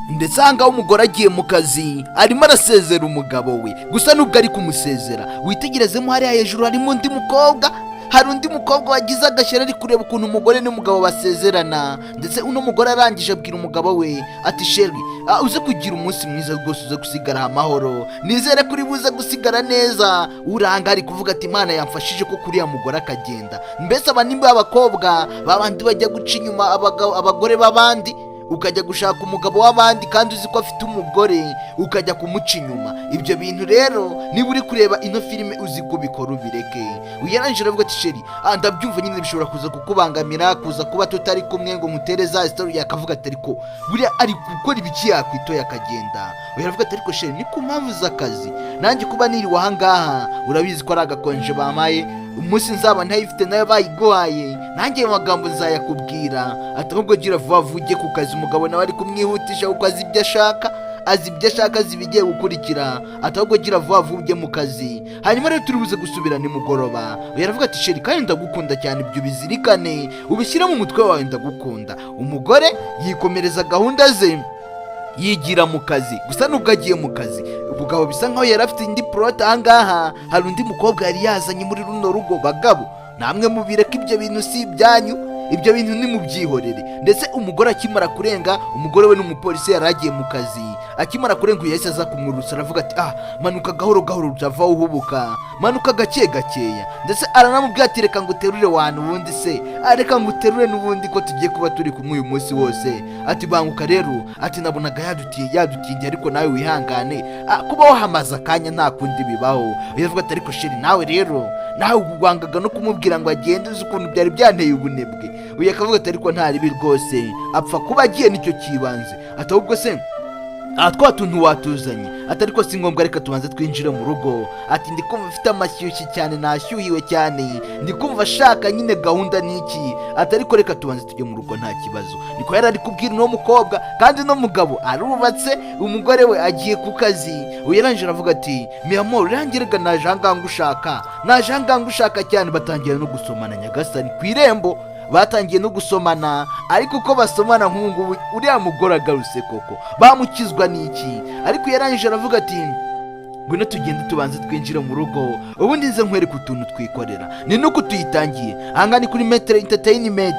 ndetse ahangaho umugore agiye mu kazi arimo arasezera umugabo we. Gusa nubwo ari kumusezera witegerezemo hariya hejuru harimo undi mukobwa, hari undi mukobwa wagize agashyira ari kureba ukuntu umugore n'umugabo basezerana. Ndetse uno mugore arangije abwira umugabo we ati sheri uze kugira umunsi mwiza rwose, uze gusigara amahoro, nizere kuri buze gusigara neza. Uranga ari kuvuga ati Imana yamfashije ko kuriya mugore akagenda. Mbese aba nimba abakobwa babandi bajya guca inyuma abagore babandi, ukajya gushaka umugabo w'abandi kandi uzi ko afite umugore ukajya kumuca inyuma. Ibyo bintu rero niba uri kureba ino filime uzi ko bikora ubireke. Uyarangije aravuga ati sheri ndabyumva nyine bishobora kuza kukubangamira, kuza kuba tutari kumwe ngo mutere za story. Yakavuga ati ariko buriya ari gukora ibiki yakwitoya akagenda. Uyaravuga ati ariko sheri ni ku mpamvu z'akazi, nanjye kuba niriwe ahangaha urabizi ko ari agakonje bamaye, umunsi nzaba ntayifite nayo bayiguhaye, nanjye ayo magambo nzayakubwira. Ati ahubwo gira vuba vuba ujye ku kazi. Umugabo nawe ari kumwihutisha kuko azi ibyo ashaka, azi ibigiye gukurikira. Ati ahubwo gira vuba vuba ujye mu kazi, hanyuma rero turi buze gusubira nimugoroba. Yaravuga ati sheri kandi ndagukunda cyane, ibyo bizirikane ubishyire mu mutwe wawe, ndagukunda. Umugore yikomereza gahunda ze yigira mu kazi. Gusa nubwo agiye mu kazi umugabo bisa nkaho yari afite indi plot. ahangaha hari undi mukobwa yari yazanye muri runo rugo. Bagabo namwe mubireka ibyo bintu si ibyanyu, ibyo bintu ni mubyihorere. Ndetse umugore akimara kurenga, umugore we n'umupolisi yari agiye mu kazi, akimara kurenga yahise aza kumwurutsa aravuga ati manuka gahoro gahoro utavaho uhubuka, manuka gake gakeya. Ndetse aranamubwira ati reka nguterure wantu ubundi se, reka nguterure n'ubundi ko tugiye kuba turi kumwe uyu munsi wose. Ati banguka rero, ati nabonaga yadutindiye ariko nawe wihangane, kuba wahamaze akanya nta kundi bibaho. Yavuga ati ariko sheri nawe rero nawe wangaga no kumubwira ngo agende, uzi ukuntu byari byanteye ubunebwe. Uyu akavuga ati ariko nta ribi rwose, apfa kuba agiye nicyo kibanze. Ati ahubwo se twa tuntu watuzanye, ati ariko si ngombwa reka tubanze twinjire mu rugo. Ati ndi kumva mfite amashyushyu cyane, nashyuhiwe cyane, ndi kumva ashaka nyine gahunda n'iki. Ati ariko reka tubanze tujye mu rugo nta kibazo. Niko yari ari kubwira uno mukobwa, kandi uno mugabo arubatse, umugore we agiye ku kazi. Uyarangije aravuga ati mi amor urangirega naje ahangaha ngushaka cyane. Batangira no gusomana nyagasani ku irembo, batangiye no gusomana. Ariko uko basomana nk'ubu uriya mugore agarutse koko bamukizwa n'iki. Ariko yarangije aravuga ati ngwino tugende tubanze twinjire mu rugo, ubundi nze nkwereke utuntu twikorera. Ni nuko tuyitangiye. Aha ni kuri Metro Entertainment.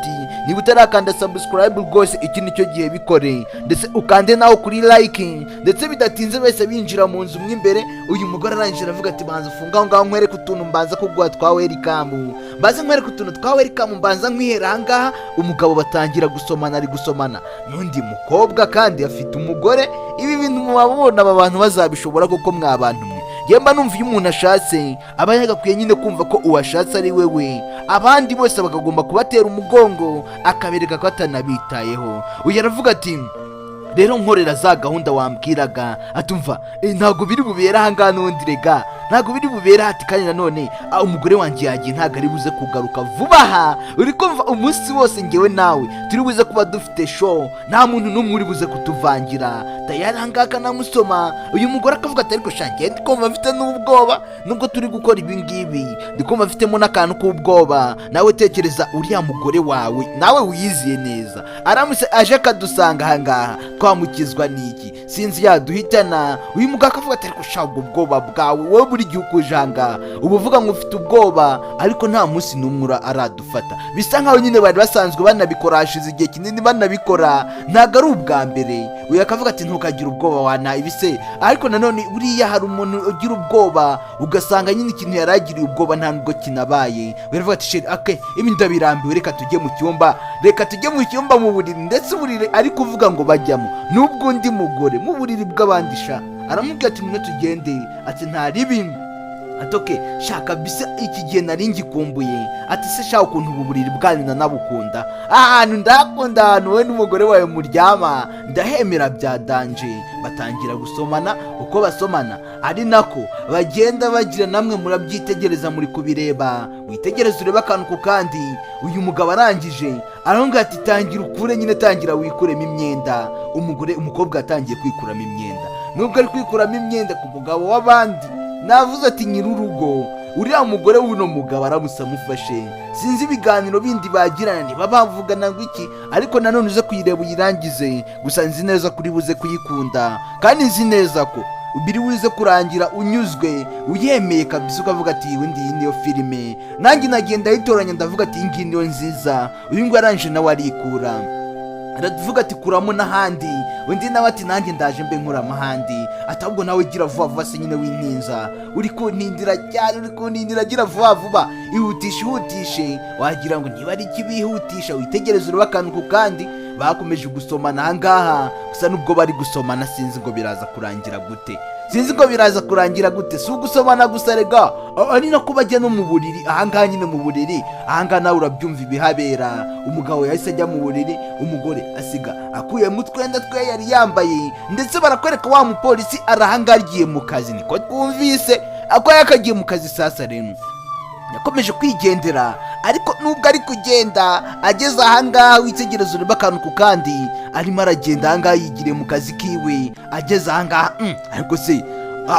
Niba utarakanda subscribe rwose iki nicyo gihe bikore, ndetse ukande naho kuri like. Ndetse bidatinze bese binjira mu nzu mw'imbere. Uyu mugore arangije aravuga ati banza ufunga aho ngaho nkwereke utuntu mbanza kuguha twa welcome, mbanza nkwereke utuntu twa welcome, mbanza nkwihera aha ngaha. Umugabo batangira gusomana, ari gusomana n'undi mukobwa kandi afite umugore. Ibi bintu mubabona aba bantu bazabishobora kuko mw'abantu mwe. Yemba numva iyo umuntu ashatse aba yagakwiye nyine kumva ko uwashatse ari wewe, abandi bose bakagomba kubatera umugongo akabereka ko atanabitayeho. Uyu aravuga ati rero nkorera za gahunda wambwiraga. Atumva ntago biri bubera ahangaha n'undi rega, ntago biri bubera. Ati kandi nanone umugore wanjye yagiye ntago ari buze kugaruka vuba aha. Uri kumva umunsi wose ngewe nawe turi buze kuba dufite show, nta muntu n'umwe uri buze kutuvangira. Tayari ahangaha kanamusoma. Uyu mugore akavuga ati ariko shange ndikumva mfite n'ubwoba, nubwo turi gukora ibi ngibi ndikumva mfitemo n'akantu k'ubwoba. Nawe tekereza uriya mugore wawe nawe wiyiziye neza, aramutse aje akadusanga ahangaha twamukizwa n'iki? Sinzi yaduhitana. Uyu mugabo akavuga ati ariko shago ubwoba bwawe wowe buri gihe ukujanga ubu uvuga ngo ufite ubwoba, ariko nta munsi n'umwe aradufata. Bisa nkaho nyine bari basanzwe banabikora hashize igihe kinini banabikora, ntago ari ubwa mbere. Uyu akavuga ati ntukagira ubwoba wana ibise. Ariko nanone buriya hari umuntu ugira ubwoba ugasanga nyine ikintu yaragiriye ubwoba nta nubwo kinabaye. Baravuga ati sheri ibi ndabirambiwe, reka tujye mu cyumba, mu buriri. Ndetse uburiri ari kuvuga ngo bajyamo nubwo undi mugore mu buriri bw'abandi sha. Aramubwira ati mwe tugende. Ati nta ribi. Atoke shaka bisa iki gihe nari ngikumbuye. Ati se shaka ukuntu ubu buriri bwanyu nabukunda, ahantu ndakunda ahantu we n'umugore wawe muryama ndahemera bya danje. Batangira gusomana. Uko basomana ari nako bagenda bagira, namwe murabyitegereza muri kubireba. Witegereza ureba akantu ku kandi. Uyu mugabo arangije aronga ati tangira ukure nyine, tangira wikuremo imyenda. Umukobwa atangiye kwikuramo imyenda. Nubwo ari kwikuramo imyenda ku mugabo w'abandi, navuze ati nyirurugo uriya mugore w'uno mugabo aramusa amufashe. Sinzi ibiganiro bindi bagirana niba bavugana ngo iki, ariko nanone uze kuyireba uyirangize. Gusa nzi neza kuri buze kuyikunda, kandi nzi neza ko ubiri wize kurangira unyuzwe uyemeye kabisa, ukavuga ati iyi niyo filime. Nanjye nagenda yitoranya ndavuga ati iyi niyo nziza. Uyu ngo aranje nawe arikura, aravuga ati kuramo n'ahandi. Undi nawe ati nanjye ndaje mbe nkuramo ahandi. Atabwo nawe gira vuba vuba se nyine wintinza, uri kuntindira cyane, uri kuntindira, gira vuba vuba, ihutishe. Wagira ngo niba ari ikibihutisha, witegereze ureba akantu ku kandi. Bakomeje gusomana ahangaha, gusa nubwo bari gusomana sinzi ngo biraza kurangira gute. Si ugusomana gusa rega, ari no kubajya no mu buriri. Ahangaha nyine mu buriri, ahangaha nawe urabyumva ibihabera. Umugabo yahise ajya mu buriri, umugore asiga akuyemo utwenda twe yari yambaye, ndetse barakwereka wa mupolisi arahangaha agiye mu kazi. Niko twumvise ako yakagiye mu kazi. Sasa rero yakomeje kwigendera, ariko nubwo ari kugenda ageze ahangaha witegereza ureba akantu ku kandi, arimo aragenda ahangaha yigire mu kazi kiwe. Ageze ahangaha ariko se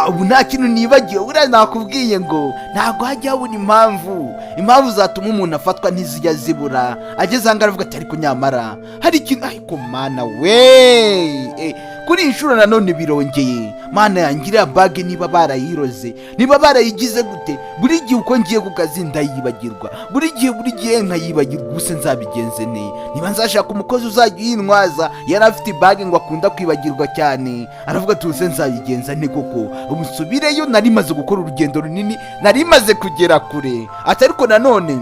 ubu nta kintu nibagiwe. Buriya nakubwiye ngo ntabwo hajya habura impamvu zatuma umuntu afatwa ntizijya zibura. Ageze ahangaha aravuga ati ariko nyamara hari ikintu, ariko mana we kuri inshuro nanone birongeye. Mana yangira bage niba barayiroze, niba barayigize gute, buri gihe uko ngiye ku kazi ndayibagirwa, buri gihe nkayibagirwa. Gusa nzabigenze ne, niba nzashaka umukozi uzajya uyintwaza. Yari afite bage ngo akunda kwibagirwa cyane. Aravuga ati use nzabigenza ne koko, ubu nsubireyo, nari maze gukora urugendo runini, nari maze kugera kure. Ati ariko nanone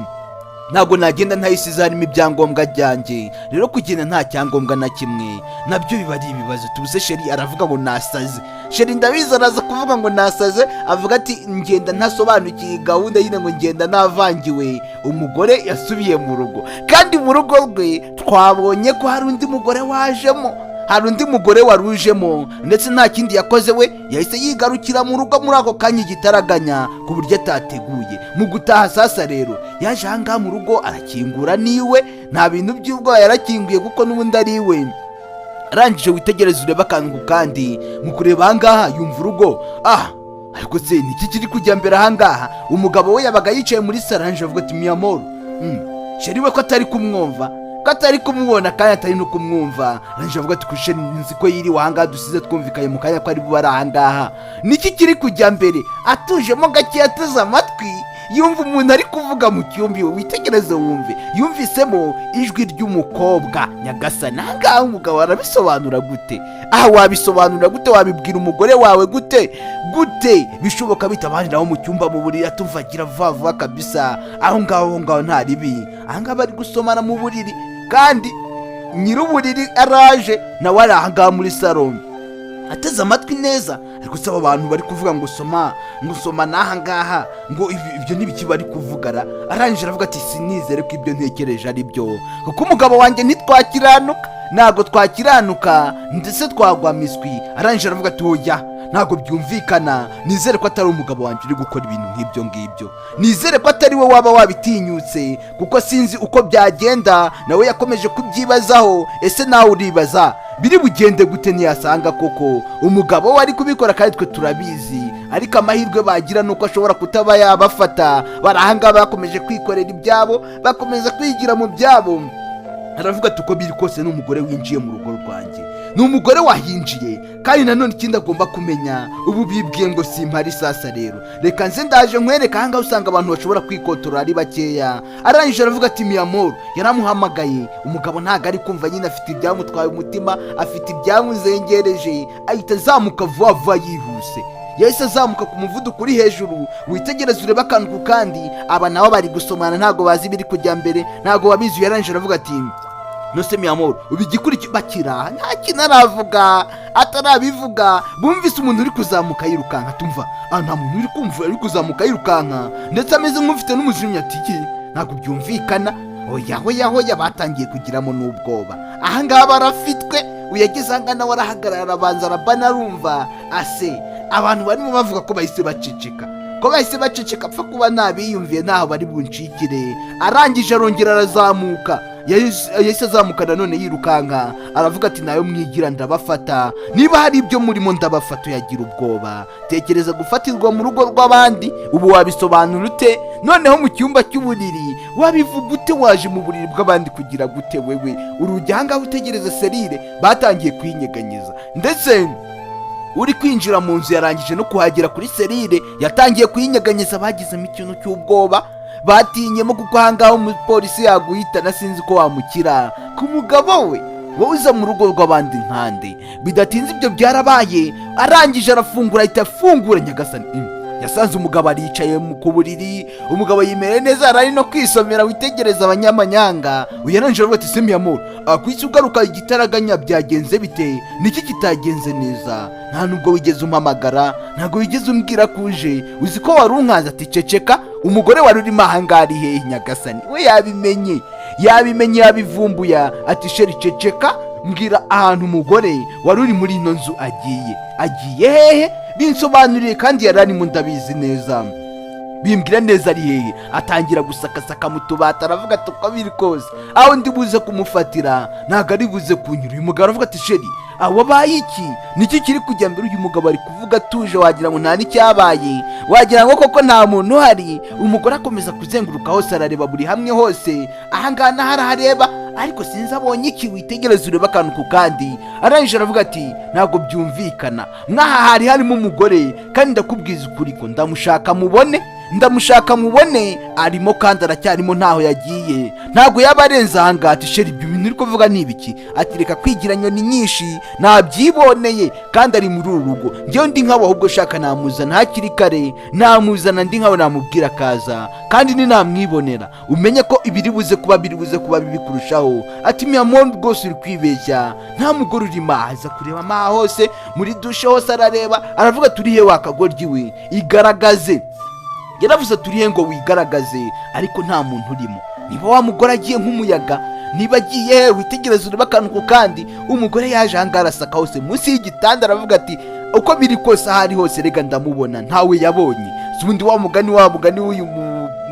ntabwo nagenda ntayisize harimo ibyangombwa byanjye. Rero kugenda nta cyangombwa na kimwe nabyo biba ari ibibazo. Tubuse sheri aravuga ngo nasaze. Sheri ndabizi araza kuvuga ngo nasaze, avuga ati ngenda ntasobanukiye gahunda yine, ngo ngenda navangiwe. Umugore yasubiye mu rugo, kandi mu rugo rwe twabonye ko hari undi mugore wajemo, hari undi mugore warujemo, ndetse nta kindi yakoze. We yahise yigarukira mu rugo muri ako kanya igitaraganya, ku buryo atateguye. Mu gutaha sasa rero yaje ahangaha mu rugo arakingura niwe, nta bintu by'ubwoba yarakinguye kuko n'ubundi ari iwe. Arangije witegereza ureba akantu kandi, mu kureba ahangaha yumva urugo. Ariko se niki kiri kujya mbere ahangaha? Umugabo we yabaga yicaye muri saranje, avuga ati miyamoro, sheri we ko atari kumwumva, ko atari kumubona kandi atari no kumwumva. Arangije avuga ati kusheri nzi ko yiriwe ahangaha dusize twumvikaye mu kanya ko ari bubara ahangaha. Niki kiri kujya mbere? Atujemo gake, yateze amatwi, yumva umuntu ari kuvuga mu cyumba. Witegereze wumve, yumvisemo ijwi ry'umukobwa nyagasani. Ahangaha umugabo arabisobanura gute? Wabisobanura gute? Wabibwira umugore wawe gute? Bishoboka bitabaniraho mu cyumba mu buriri, atuvagira vuba vuba kabisa. Aho ngaho nta ribi. Ahangaha bari gusomana mu buriri, kandi nyir'uburiri araje nawe ari ahangaha muri salon ateze amatwi neza. Ariko se aba bantu bari kuvuga ngo soma n'ahangaha, ngo ibyo n'ibiki bari kuvugara? Arangije aravuga ati sinizere ko ibyo ntekereje ari byo, kuko umugabo wanjye ntitwakiranuka, ntabwo twakiranuka, ndetse twagwa miswi. Arangije aravuga ati oya, ntabwo byumvikana. Nizere ko atari umugabo wanjye uri gukora ibintu nk'ibyo ngibyo, nizere ko atari we waba wabitinyutse, kuko sinzi uko byagenda. Nawe yakomeje kubyibazaho. Ese nawe uribaza biri bugende gute ntiyasanga koko umugabo we ari kubikora? Kandi twe turabizi, ariko amahirwe bagira nuko ashobora kutaba yabafata. Barahanga bakomeje kwikorera ibyabo, bakomeza kwigira mu byabo. Aravuga ati uko biri kose n'umugore winjiye mu rugo rwanjye, ni umugore wahinjiye. Kandi nanone ikindi agomba kumenya, ubu bibwiye ngo simpari. Sasa rero reka nze ndaje nkwereka. Ahangaha usanga abantu bashobora kwikotora ari bakeya. Arangije aravuga ati miyamoro, yaramuhamagaye. Umugabo ntabwo ari kumva, nyine afite ibyamutwaye umutima, afite ibyamuzengereje. Ahita azamuka vuba vuba yihuse, yahise azamuka ku muvuduko uri hejuru. Witegereza ureba akantu ku kandi, aba nabo bari gusomana, ntabwo bazi ibiri kujya mbere, ntabwo babizi. Yarangije aravuga ati nose miyamoro ubigikurikiye? Bakira nta kintu aravuga, atarabivuga. Bumvise umuntu uri kuzamuka yirukanka. Tumva nta muntu uri kumva uri kuzamuka yirukanka, ndetse ameze nk'ufite n'umujinya. Ati ntabwo byumvikana. Hoya batangiye kugiramo n'ubwoba. Ahangaha barafitwe. Uyageze ahangaha nawe arahagarara, arabanza arabana, arumva ase abantu barimo bavuga ko bahise baceceka, apfa kuba ntabiyumviye ntaho bari buncikire. Arangije arongera arazamuka. yahise azamuka nanone yirukanka aravuga ati nayo mwigira ndabafata, niba hari ibyo murimo ndabafata. Yagira ubwoba, tekereza gufatirwa mu rugo rw'abandi, ubu wabisobanura ute? Noneho mu cyumba cy'uburiri wabivuga ute? Waje mu buriri bw'abandi kugira gute wewe? Urugi ahangaha utegereza serire batangiye kwinyeganyeza, ndetse uri kwinjira mu nzu yarangije no kuhagera kuri serire yatangiye kuyinyeganyeza. Bagizemo ikintu cy'ubwoba, batinyemo kuko ahangaha umupolisi yaguhitana, sinzi ko wamukira ku mugabo we. Wowe uza mu rugo rw'abandi nkande. Bidatinze ibyo byarabaye, arangije arafungura, ahita afungura nyagasani. Yasanze umugabo aricaye ku buriri, umugabo yimereye neza, arari no kwisomera. Witegereza abanyamanyanga. Uyananje aravuga ati semi amor, kwisi ugaruka igitaraganya byagenze bite? Niki kitagenze neza? Nta nubwo wigeze umpamagara, ntago wigeze umbwira kuje, uzi ko wari unkaza. Ati ceceka, umugore wari urimo ahangari hehe nyagasani? We yabimenye yabivumbuya. Ati sheri ceceka, mbwira ahantu umugore wari uri muri ino nzu agiye hehe? Binsobanuriye kandi yararimo ndabizi neza, bimbwira neza ari hehe. Atangira gusakasaka mu tubata, aravuga ati uko biri kose aho ndi buze kumufatira ntago ari buze kunyura. Uyu mugabo aravuga ati sheri wabaye iki? Niki kiri kujya mbere? Uyu mugabo ari kuvuga atuje, wagira ngo nta n'icyabaye, wagira ngo koko nta muntu uhari. Umugore akomeza kuzenguruka hose, arareba buri hamwe hose, ahangaha n'aharahareba, ariko sinzi abonye iki. Witegereza ureba akantu ku kandi. Arangije aravuga ati ntabwo byumvikana, mwaha hari harimo umugore, kandi ndakubwiza ukuri ko ndamushaka mubone, arimo kandi aracyarimo, ntaho yagiye, ntabwo yaba arenze ahangaha. Ati sheri ibyo bintu uri kuvuga ni ibiki? Ati reka kwigira nyoni nyinshi, nabyiboneye, kandi ari muri uru rugo. Njyewe ndi nkawe ahubwo shaka namuzana hakiri kare, namuzana ndi nkawe, namubwira akaza, kandi ni namwibonera, umenye ko ibiri buze kuba bibi kurushaho. Ati mi amor rwose uri kwibeshya, nta mugore urimo. Aza kureba amaha hose, muri dushe hose arareba, aravuga turihe wakagoryi we, igaragaze. Yaravuze turihe ngo wigaragaze, ariko nta muntu urimo. Niba wa mugore agiye nk'umuyaga, niba agiye witegereza ureba akantu ku kandi. Umugore yaje ahangaha arasaka hose, munsi y'igitanda, aravuga ati uko biri kose ahari hose rega ndamubona, ntawe yabonye. Ubundi wa mugani w'uyu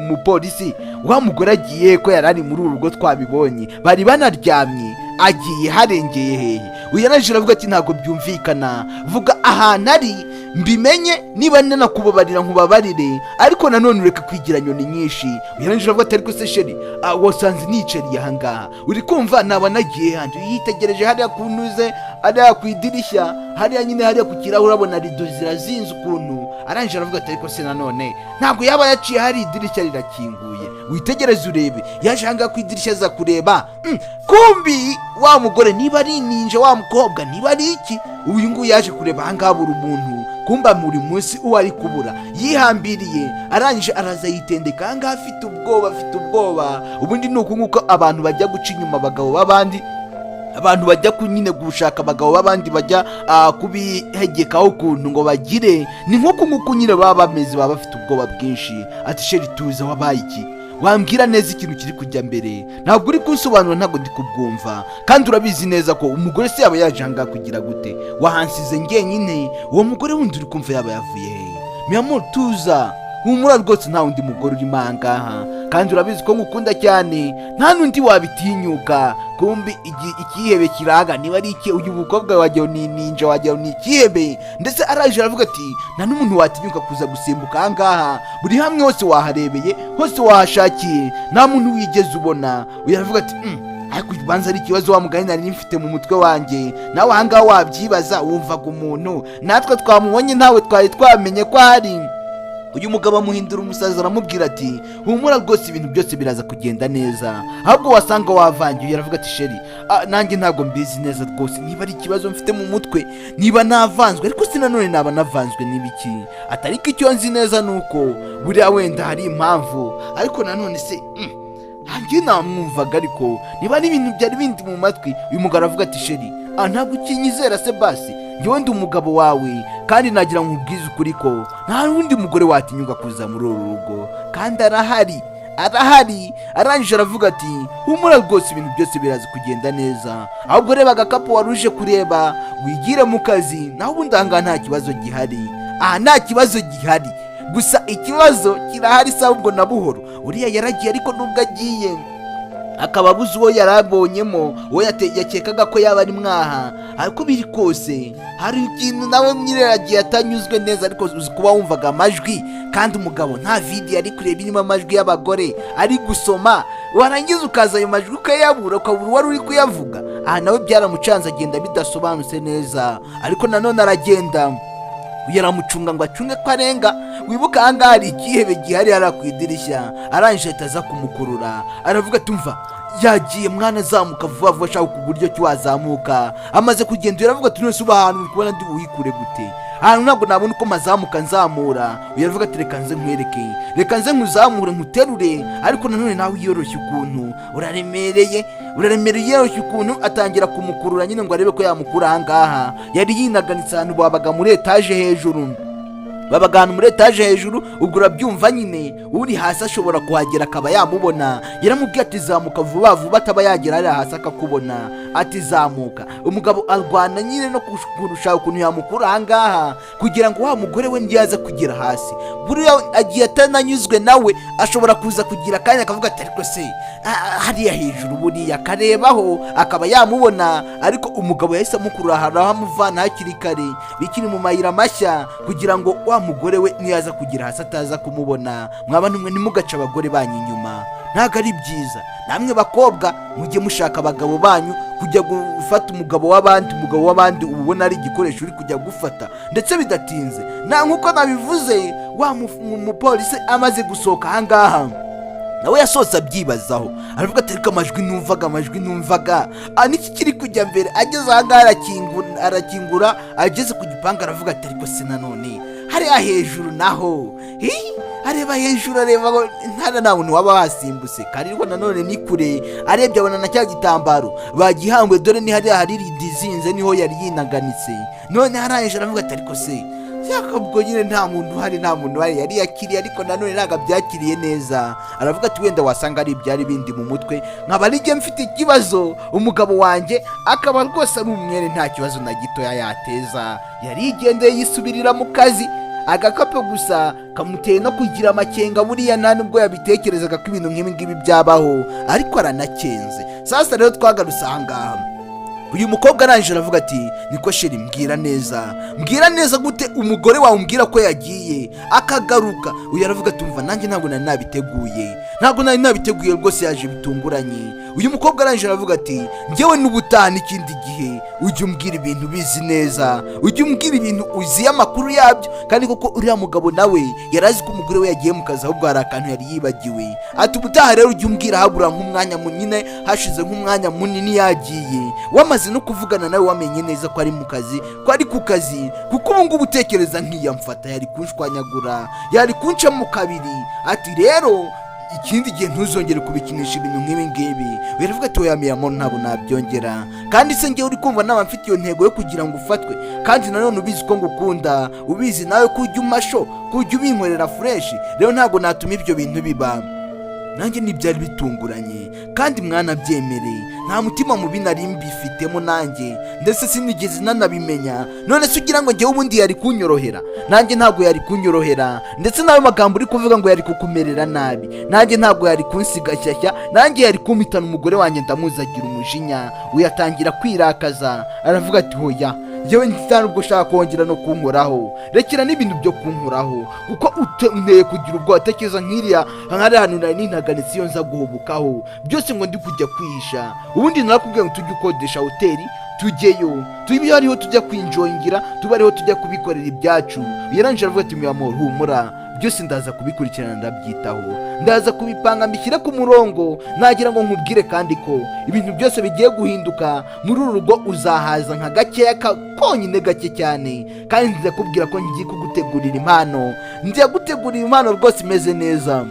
mupolisi, wa mugore agiye ko yarari muri uru rugo twabibonye, bari banaryamye, agiye harengeye hehe? Uyanajira avuga ati ntago byumvikana, vuga ahantu ari mbimenye, niba nanakubabarira nkubabarire, ariko nanone ureka kwigira nyoni nyinshi. Uyanajira avuga ati ariko se sheri wasanze nicariye ahangaha, uri kumva naba nagiye hanze? Yitegereje hariya kuntuze, hariya ku idirishya, hariya nyine hariya ku kirahure, abona rido zirazinze ukuntu. Arangije aravuga ati ariko se nanone ntabwo yaba yaciye, hari idirishya rirakinguye. Witegereze urebe, yaje ahangaha ku idirishya aza kureba, kumbi wa mugore niba ari ninje, wa mukobwa niba ari iki, uyu nguyu yaje kureba ahangaha buri muntu, kumba muri munsi uwo ari kubura, yihambiriye. Arangije araza yitendeka ahangaha afite ubwoba. Ubundi ni uku nguko abantu bajya guca inyuma abagabo b'abandi, abantu bajya nyine gushaka abagabo b'abandi, bajya kubihegekaho ukuntu ngo bagire, ni nk'uko nguko nyine baba bameze, baba bafite ubwoba bwinshi. Ati sheri tuza, wabaye iki? Wambwira neza ikintu kiri kujya mbere, ntabwo uri kunsobanura, ntabwo ndi kubwumva, kandi urabizi neza ko umugore se yaba yaje ahangaha kugira gute? Wahansize njyenyine, uwo mugore wundi uri kumva yaba yavuye hehe? mi amor tuza, humura rwose, nta wundi mugore urimo ahangaha, kandi urabizi ko ngukunda cyane, nta n'undi wabitinyuka. Kumbi ikihebe kiraga, niba ari iki? Uyu mukobwa wagiye ni ninja, wagiye ni ikihebe. Ndetse araje aravuga ati nta n'umuntu watinyuka kuza gusimbuka ahangaha, buri hamwe hose waharebeye, hose wahashakiye, nta muntu wigeze ubona. Uyu aravuga ati ariko ubanza ari ikibazo wa mugani nari mfite mu mutwe wanjye, nawe ahangaha wabyibaza, wumvaga umuntu, natwe twamubonye ntawe twari twamenye ko ari. Uyu mugabo amuhindura umusaza, aramubwira ati humura rwose, ibintu byose biraza kugenda neza, ahubwo wasanga wavangiye. Yaravuga ati sheri nanjye ntabwo mbizi neza rwose, niba ari ikibazo mfite mu mutwe, niba navanzwe, ariko si nanone naba navanzwe n'ibiki? Atari ko icyo nzi neza nuko buriya wenda hari impamvu, ariko nanone se nanjye namwumvaga, ariko niba ari ibintu byari bindi mu matwi. Uyu mugabo aravuga ati sheri ntabwo ukinyizera se? Basi njyewe ndi umugabo wawe, kandi nagira ngo nkubwize ukuri ko nta wundi mugore watinyuka kuza muri uru rugo, kandi arahari. Arangije aravuga ati humura rwose, ibintu byose biraza kugenda neza, ahubwo reba agakapu wari uje kureba, wigire mu kazi, naho ubundi ahangaha nta kibazo gihari. Nta kibazo gihari, gusa ikibazo kirahari, se ahubwo na buhoro. Uriya yaragiye, ariko nubwo agiye akaba abuze uwo yarabonyemo, uwo yakekaga ko yaba ari mwaha. Ariko biri kose hari ikintu nawe nyiragiye atanyuzwe neza, ariko uzi kuba wumvaga amajwi kandi umugabo nta video ari kureba irimo amajwi y'abagore ari gusoma, warangiza ukaza ayo majwi ukayabura, ukabura wari uri kuyavuga. Aha nawe byaramucanze, agenda bidasobanutse neza, ariko nanone aragenda yaramucunga ngo acunge ko arenga. Wibuka ahangaha hari igihebe gihari hariya ku idirishya, arangije ahita aza kumukurura, aravuga ati umva yagiye mwana, azamuka vuba vuba, ashaka ku buryo ki wazamuka. Amaze kugenda yaravuga ati none se uba ahantu uri kubona ndi buhikure gute? Ahantu ntabwo nabona uko mazamuka nzamura. Yaravuga ati reka nze nkwereke, reka nze nkuzamure nkuterure, ariko nanone nawe yoroshye ukuntu, uraremereye yoroshye ukuntu. Atangira kumukurura nyine ngo arebe ko yamukura ahangaha. Yari yinaganitse ahantu babaga muri etaje hejuru, babaga ahantu muri etaje hejuru. Ubwo urabyumva nyine, uri hasi ashobora kuhagera akaba yamubona. Yaramubwiye ati zamuka vuba vuba ataba yagera hariya hasi akakubona. Ati zamuka. Umugabo arwana nyine no kurusha ukuntu yamukura ahangaha kugira ngo wa mugore we ndiyaza kugera hasi. Buriya agiye atananyuzwe nawe, ashobora kuza kugira akanya akavuga ati ariko se hariya hejuru buriya akarebaho akaba yamubona. Ariko umugabo yahise amukurura ahamuvana hakiri kare, bikiri mu mayira mashya, kugira ngo wa mugore we niyaza kugira hasi ataza kumubona. Mwaba numwe nimugaca abagore banyu inyuma, ntago ari byiza. Namwe bakobwa mujye mushaka abagabo banyu kujya gufata umugabo w'abandi ubona ari igikoresho uri kujya gufata, ndetse bidatinze. Nkuko nabivuze, wa mupolisi amaze gusohoka ahangaha nawe yasohotse abyibazaho, aravuga ati ariko amajwi numvaga niki kiri kujya mbere. Ageze ahangaha arakingura, ageze ku gipangu aravuga ati ariko se nanone hariya hejuru naho areba hejuru, areba nta muntu waba wasimbutse, karirwa nanone ni kure. Arebye abona na cya gitambaro bagihambwe, dore ni hariya hari ridizinze, niho yari yinaganitse. None harangije aravuga ati ariko se ubwo nyine nta muntu uhari, yari yakiriye, ariko nanone ntabwo byakiriye neza. Aravuga ati wenda wasanga ari ibyari bindi mu mutwe, nkaba ari mfite ikibazo, umugabo wanjye akaba rwose ari umwere, nta kibazo na gitoya yateza. Yari yigendeye yisubirira mu kazi, agakapo gusa kamuteye no kugira amakenga. Buriya nta nubwo yabitekerezaga ko ibintu nk'ibi ngibi byabaho, ariko aranakenze. Sasa rero twagarutse ahangaha, uyu mukobwa arangije aravuga ati niko sheri, mbwira neza gute umugore wawe umbwira ko yagiye akagaruka? Uyu aravuga ati umva nanjye ntabwo nari nabiteguye rwose, yaje bitunguranye. Uyu mukobwa arangije aravuga ati njyewe n'ubutaha n'ikindi gihe ujye umbwira ibintu bizi neza, ujye umbwira ibintu uziye amakuru yabyo. Kandi koko uriya mugabo nawe yari azi ko umugore we yagiye mu kazi, ahubwo hari akantu yari yibagiwe. Ati ubutaha rero ujye umbwira habura nk'umwanya munini, hashize nk'umwanya munini yagiye, wamaze no kuvugana nawe, wamenye neza ko ari mu kazi, ko ari ku kazi. Kuko ubu ngubu utekereza nk'iyamfata yari kunshwanyagura, yari kunshamo kabiri. Ati rero ikindi gihe ntuzongere kubikinisha ibintu nk'ibi ngibi. Biravuga ati oya miyamo ntabwo nabyongera, kandi se njyewe uri kumva naba mfite iyo ntego yo kugira ngo ufatwe, kandi nanone ubizi ko ngukunda, ubizi nawe ko ujya umasho, ko ujya ubinkorera fresh. Rero ntabwo natuma ibyo bintu biba. Nanjye ntibyari bitunguranye, kandi mwanabyemereye, nta mutima mubi nari mbifitemo nanjye, ndetse sinigeze nanabimenya. None se ugira ngo njyewe ubundi yari kunyorohera? Nanjye ntabwo yari kunyorohera, ndetse nawe magambo uri kuvuga ngo yari kukumerera nabi, nanjye ntabwo yari kunsiga shyashya, nanjye yari kumpitana umugore wanjye ndamuzagira umujinya. Uyatangira kwirakaza, aravuga ati hoya yewe ntabwo ushaka kongera no kunkoraho, rekera n'ibintu byo kunkoraho, kuko unteye kugira ubwo atekereza nk'iriya nkari hano nari ninaganitse iyo nza guhubukaho byose ngo ndi kujya kwihisha. Ubundi narakubwiye ngo tujye ukodesha hoteli, tujyeyo, tubiyo ariho tujya kwinjoyingira, tuba ariho tujya kubikorera ibyacu. Yarangije aravuga ati muyamoro humura, byose ndaza kubikurikirana, ndabyitaho, ndaza kubipanga mbishyira ku murongo. Nagira ngo nkubwire kandi ko ibintu byose bigiye guhinduka muri uru rugo, uzahaza nka gakeya konyine, gake cyane. Kandi nziza kubwira ko ngiye kugutegurira impano, nziye gutegurira impano rwose imeze neza.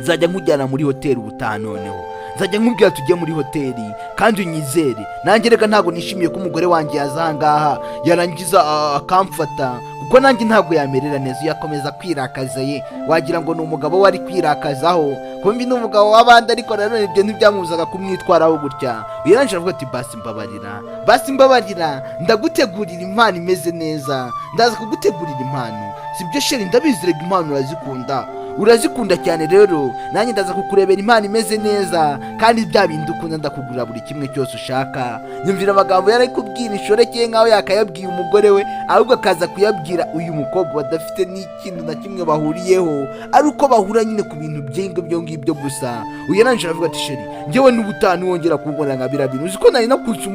Nzajya nkujyana muri hoteli ubutaha, noneho nzajya nkubwira tujye muri hoteli, kandi unyizere. Nanjye reka ntabwo nishimiye ko umugore wanjye yaza ahangaha yarangiza akamfata, kuko nanjye ntabwo yamerera neza. Yakomeza kwirakaza ye, wagira ngo ni umugabo wari kwirakazaho, kumbi n'umugabo w'abandi, ariko nanone ibyo ntibyamubuzaga kumwitwaraho gutya. Yarangije avuga ati basi mbabarira, ndagutegurira impano imeze neza, ndaza kugutegurira impano. Sibyo sheri, ndabizi rega impano urazikunda, urazikunda cyane, rero nanjye ndaza kukurebera impano imeze neza kandi bya bindi ukunda ndakugurira buri kimwe cyose ushaka. Nyumvira amagambo yari kubwira inshoreke nkaho yakayabwiye umugore we, ahubwo akaza kuyabwira uyu mukobwa badafite n'ikintu na kimwe bahuriyeho, ari uko bahura nyine ku bintu byo ngibyo gusa. Uyu arangije aravuga ati sheri, njyewe n'ubutani wongera kumbona nka birabiri, uzi ko nari nakunze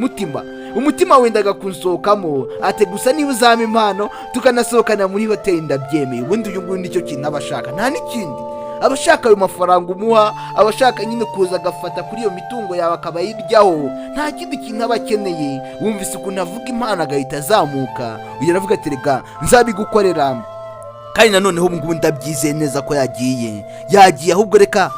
umutima wendaga kunsohokamo, ate gusa niba uzampa impano tukanasohokana muri hoteli ndabyemeye. Ubundi uyu nguyu nicyo kintu abashaka, nta n'ikindi. Abashaka ayo mafaranga umuha, abashaka nyine kuza agafata kuri iyo mitungo yawe akaba yiryaho, nta kindi kintu aba akeneye. Wumvise ukuntu avuga impano agahita azamuka. Uyu aravuga ati rega nzabigukorera, kandi nanoneho ubu ngubu ndabyizeye neza ko yagiye, ahubwo reka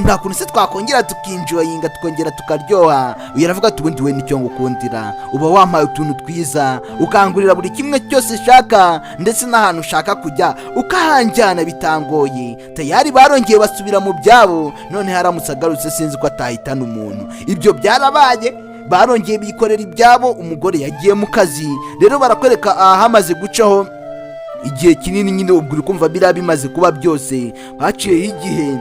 nta kuntu se twakongera tukinjoyinga tukongera tukaryoha. Uyu aravuga ati ubundi we nicyo ngukundira, uba wampaye utuntu twiza, ukangurira buri kimwe cyose ushaka, ndetse n'ahantu ushaka kujya ukahanjyana bitangoye. Tayari barongeye basubira mu byabo, none haramutse agarutse sinzi ko atahitana umuntu. Ibyo byarabaye, barongeye bikorera ibyabo, umugore yagiye mu kazi. Rero barakwereka hamaze gucaho igihe kinini nyine, ubwo uri kumva biriya bimaze kuba byose. Haciyeho igihe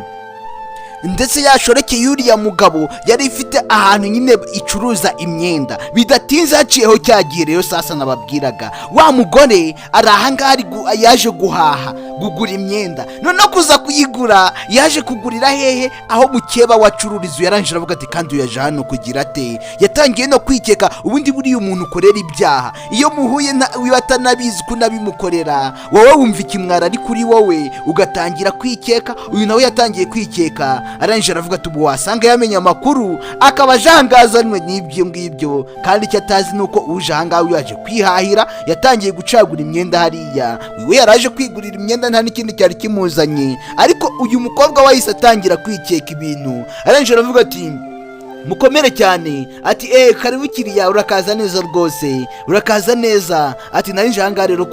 ndetse yashoreke yuriya mugabo yari ifite ahantu nyine icuruza imyenda. Bidatinze haciyeho cyagiye rero sasa nababwiraga, wa mugore ari ahangaha yaje kugura imyenda, noneho kuza kuyigura yaje kugurira hehe? Aho mukeba wacururiza. Yarangije aravuga ati kandi uyaje hano kugira ate? Yatangiye no kwikeka, ubundi buriya umuntu ukorera ibyaha iyo muhuye atanabizi ko unabimukorera, wowe wumva ikimwara ari kuri wowe ugatangira kwikeka. Uyu nawe yatangiye kwikeka, arangije aravuga ati ubu wasanga yamenye amakuru akaba ajangazanwe n'ibyo ngibyo, kandi icyo atazi nuko uje ahangaha yaje kwihahira, yatangiye gucagura imyenda hariya. Wiwe yaraje kwigurira imyenda nta n'ikindi cyari kimuzanye, ariko uyu mukobwa wahise atangira kwikeka ibintu. Arangije aravuga ati mukomere cyane, ati karibu kiriya, urakaza neza rwose, urakaza neza. Ati nari nje ahangaha rero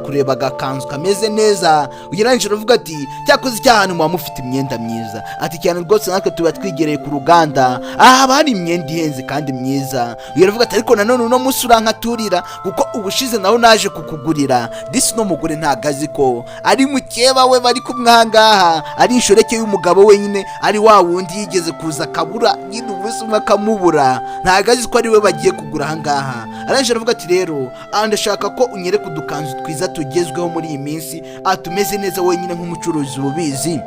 kureba agakanzu kameze neza. Uyirangije aravuga ati cyakoze cy'ahantu muba mufite imyenda myiza. Ati cyane rwose, natwe tuba twigereye ku ruganda, haba hari imyenda ihenze kandi myiza. Uyiravuga ati ariko nanone uno munsi urankaturira, kuko ubushize naho naje kukugurira. Disi no mugore ntago azi ko ari mukeba we bari kumwe ahangaha, ari inshoreke y'umugabo wenyine, ari wa wundi yigeze kuza akabura nyine ubusa umwe akamubura, ntago azi ko ari we bagiye kugura ahangaha. Arangije aravuga ati rero ndashaka ko unyereka udukanzu twiza tugezweho muri iyi minsi, tumeze neza wenyine nk'umucuruzi ubizi.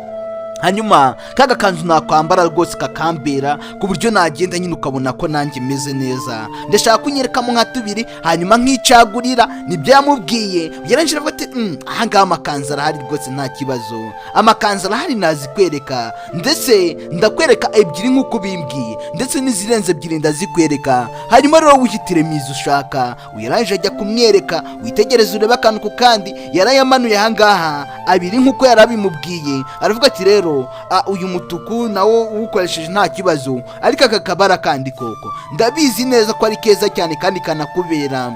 hanyuma kaga kanzu nakwambara rwose kakambera ku buryo nagenda nyine ukabona ko nanjye meze neza. Ndashaka kunyerekamo nka tubiri hanyuma nkicagurira. Nibyo yamubwiye. Yarangije avuga ati ahangaha amakanzu arahari rwose nta kibazo, amakanzu arahari nazikwereka, ndetse ndakwereka ebyiri nk'uko bimbwiye, ndetse n'izirenze ebyiri ndazikwereka. Hanyuma rero wihitire mizi ushaka. Yarangije ajya kumwereka, witegereze urebe akantu ku kandi. Yarayamanuye ahangaha abiri nk'uko yarabimubwiye. Aravuga ati rero uyu mutuku nawo ukoresheje nta kibazo, ariko aka kabara kandi koko ndabizi neza ko ari keza cyane kandi kanakubera,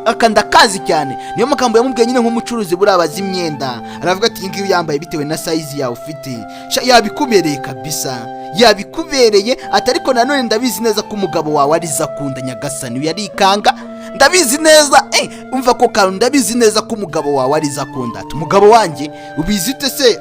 aka ndakazi cyane. Niyo magambo yamubwiye nyine nk'umucuruzi burabaza imyenda. Aravuga ati ngiyo yambaye bitewe na size yawe ufite yabikubereye kabisa, yabikubereye. Ariko nanone ndabizi neza ko umugabo wawe ariza akunda nyagasani, yarikanga. Ndabizi neza umva ko kantu, ndabizi neza ko umugabo wawe ariza akunda. Ati umugabo wanjye ubizi ute se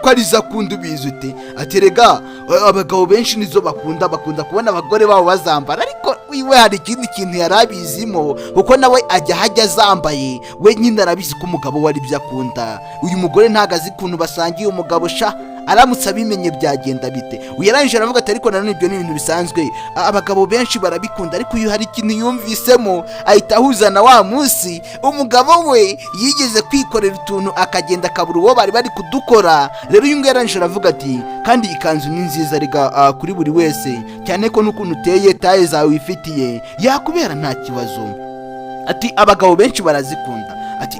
ko ariza akunda, ubizi ute? Ati rega abagabo benshi nizo bakunda kubona abagore babo bazambara, ariko wiwe hari ikindi kintu yarabizimo, kuko nawe ajya hajya zambaye. We nyine arabizi ko umugabo we aribyo akunda. Uyu mugore ntago azi ukuntu basangiye umugabo sha, aramutse abimenye byagenda bite? Yarangije aravuga ati ariko nanone ibyo ni ibintu bisanzwe, abagabo benshi barabikunda, ariko uyu hari ikintu yumvisemo ahita ahuzana wa munsi umugabo we yigeze kwikorera utuntu akagenda akabura uwo bari kudukora. Rero uyu nguyu yarangije aravuga ati kandi ikanzu ni nziza rega kuri buri wese, cyane ko n'ukuntu uteye taye zawe wifitiye yakubera nta kibazo. Ati abagabo benshi barazikunda. Ati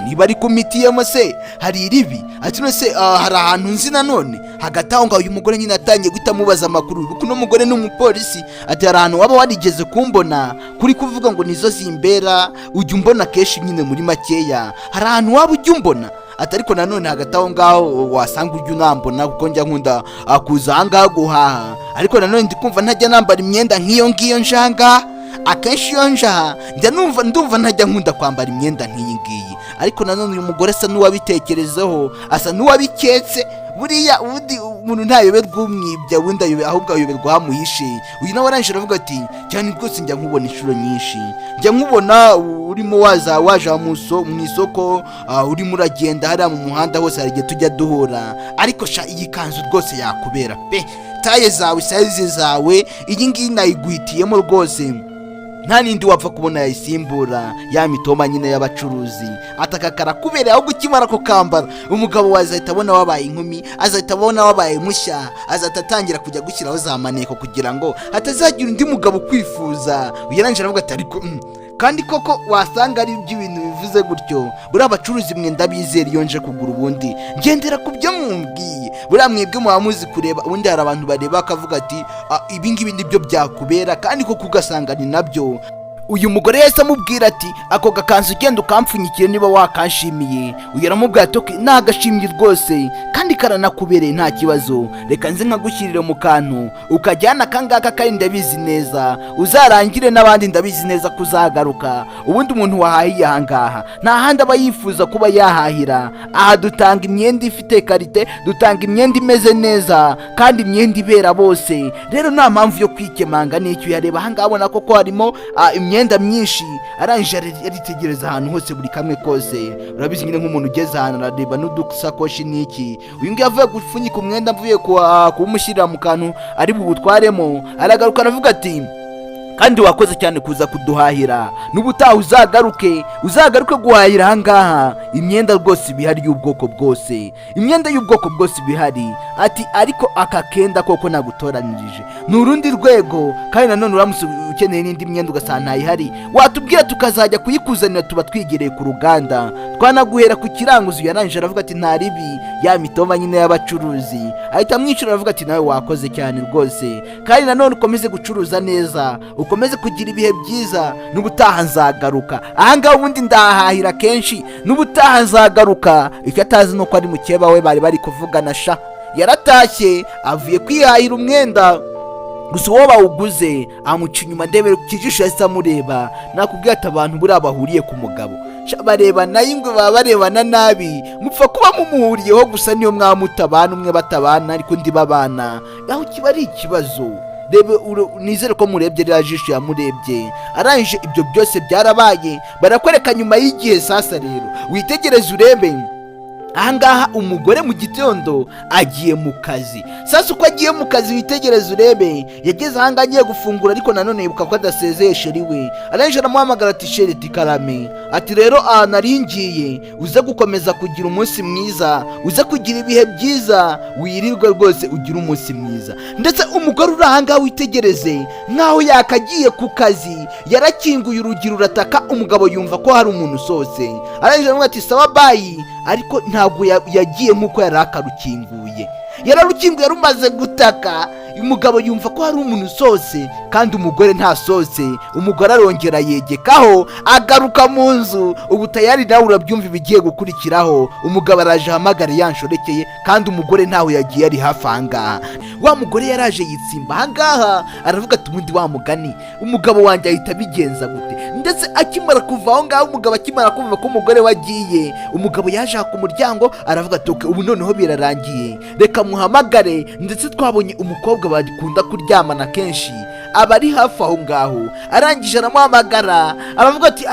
niba ari kumitiyemo se hari iribi? Ati no se hari ahantu nzi nanone. Hagati aho ngaho uyu mugore nyine atangiye guhita amubaza amakuru, kuko uno mugore ni umupolisi. Ati hari ahantu waba warigeze kumbona kuri kuvuga ngo nizo zimbera, ujya umbona kenshi nyine muri makeya, hari ahantu waba ujya umbona? Ati ariko nanone hagati aho ngaho wasanga ujya unambona, kuko njya nkunda kuza ahangaha guhaha, ariko nanone ndi kumva ntajya nambara imyenda nk'iyo ngiyo njanga. akenshi iyo njaha ndumva ntajya nkunda kwambara imyenda nk'iyi ngiyi, ariko nanone uyu mugore asa n'uwabitekerezeho, asa n'uwabiketse. Buriya umuntu ntayoberwa umwibya, wundi ahubwo ayoberwa hamuhishe. Uyu nawe arangije aravuga ati cyane rwose njya nkubona inshuro nyinshi, njya nkubona urimo waje mu isoko, urimo uragenda hariya mu muhanda hose, hari igihe tujya duhura, ariko sha iyi kanzu rwose yakubera pe, taye zawe, size zawe, iyi ngiyi nayiguhitiyemo rwose, nta nindi wapfa kubona yayisimbura, ya mitoma nyine y'abacuruzi. Atakakara kubera aho gukimara ko kambara, umugabo wazahita abona wabaye inkumi, azahita abona wabaye mushya, azahita atangira kujya gushyiraho za maneko kugira ngo hatazagira undi mugabo kwifuza. Uyarangije aravuga ati ariko kandi koko wasanga ari ibintu bivuze gutyo. Buriya abacuruzi mwe ndabizera iyo nje kugura, ubundi ngendera ku byo mwumviye. Buriya mwebwe muba muzi kureba, ubundi hari abantu bareba akavuga ati ibi ngibi nibyo byakubera, kandi koko ugasanga ni nabyo. Uyu mugore yahise amubwira ati ako gakanzu ugenda ukampfunyikire niba wakanshimiye. Uyu aramubwira ati nagashimye rwose kandi karanakubereye nta kibazo, reka nze nkagushyirire mu kantu ukajyana akangaka kandi ndabizi neza uzarangire n'abandi, ndabizi neza kuzagaruka. Ubundi umuntu wahahiye ahangaha nta handi aba yifuza kuba yahahira. Aha dutanga imyenda ifite karite, dutanga imyenda imeze neza kandi imyenda ibera bose. Rero nta mpamvu yo kwikemanga n'icyo yareba ahangaha, abona koko harimo imyenda myinshi. Arangije aritegereza ahantu hose buri kamwe kose. Urabizi nyine nk'umuntu ugeze ahantu arareba n'udusakoshi n'iki. Uyu ngiye avuye gupfunyika umwenda, avuye kumushyirira mu kantu ari bubutwaremo, aragaruka aravuga ati kandi wakoze cyane kuza kuduhahira, n'ubutaha uzagaruke guhahira ahangaha. Imyenda rwose bihari y'ubwoko bwose, imyenda y'ubwoko bwose bihari. Ati ariko aka kenda koko nagutoranirije ni urundi rwego, kandi nanone uramutse ukeneye n'indi myenda ugasanga ntayihari, watubwira tukazajya kuyikuzanira, tuba twigereye ku ruganda, twanaguhera ku kiranguzo. Yarangije aravuga ati nta ribi, ya mitoma nyine y'abacuruzi. Ahita amwicura aravuga ati nawe wakoze cyane rwose, kandi nanone ukomeze gucuruza neza, ukomeze kugira ibihe byiza, n'ubutaha nzagaruka. Ahangaha ubundi ndahahira kenshi, n'ubutaha nzagaruka. Icyo atazi nuko ari mukeba we bari kuvugana sha. Yaratashye avuye kwihahira umwenda, gusa uwo bawuguze amuca inyuma ndebera ku kijisho, yahise amureba. Nakubwira ati abantu buriya bahuriye ku mugabo barebana y'ingwe, baba barebana nabi, mupfa kuba mumuhuriyeho gusa niyo mwamutabana, umwe batabana ariko undi babana, aho kiba ari ikibazo. Rebe nizere ko murebye rya jisho yamurebye. Arangije ibyo byose byarabaye, barakwereka nyuma y'igihe. Sasa rero witegereze urebe ahangaha umugore mu gitondo agiye mu kazi. Sasa uko agiye mu kazi witegereze urebe, yageze ahangaha agiye gufungura, ariko nanone yibuka ko adasezeye sheri we. Arangije aramuhamagara ati sheri tikarame, ati rero nari ngiye, uze gukomeza kugira umunsi mwiza, uze kugira ibihe byiza, wirirwe rwose ugira umunsi mwiza. Ndetse umugore uri ahangaha witegereze nkaho yakagiye ku kazi, yarakinguye urugi rurataka, umugabo yumva ko hari umuntu usose. Arangije aravuga ati sawa bayi, ariko ntabwo yagiye nk'uko yari akarukinguye. Yararukinguye rumaze gutaka, umugabo yumva ko hari umuntu usose kandi umugore ntasose. Umugore arongera yegekaho, agaruka mu nzu. Ubu tayari nawe urabyumva ibigiye gukurikiraho. Umugabo araje ahamagara yanshorekeye, kandi umugore ntaho yagiye, ari hafi ahangaha. Wa mugore yaraje yitsimba ahangaha, aravuga ati ubundi wa mugani umugabo wanjye ahita abigenza gute? Ndetse akimara kuva aho ngaho, umugabo akimara kumva ko umugore wagiye, umugabo yaje ku muryango aravuga ati ubu noneho birarangiye, reka muhamagare. Ndetse twabonye umukobwa bakunda kuryamana kenshi aba ari hafi aho ngaho. Arangije aramuhamagara aravuga ati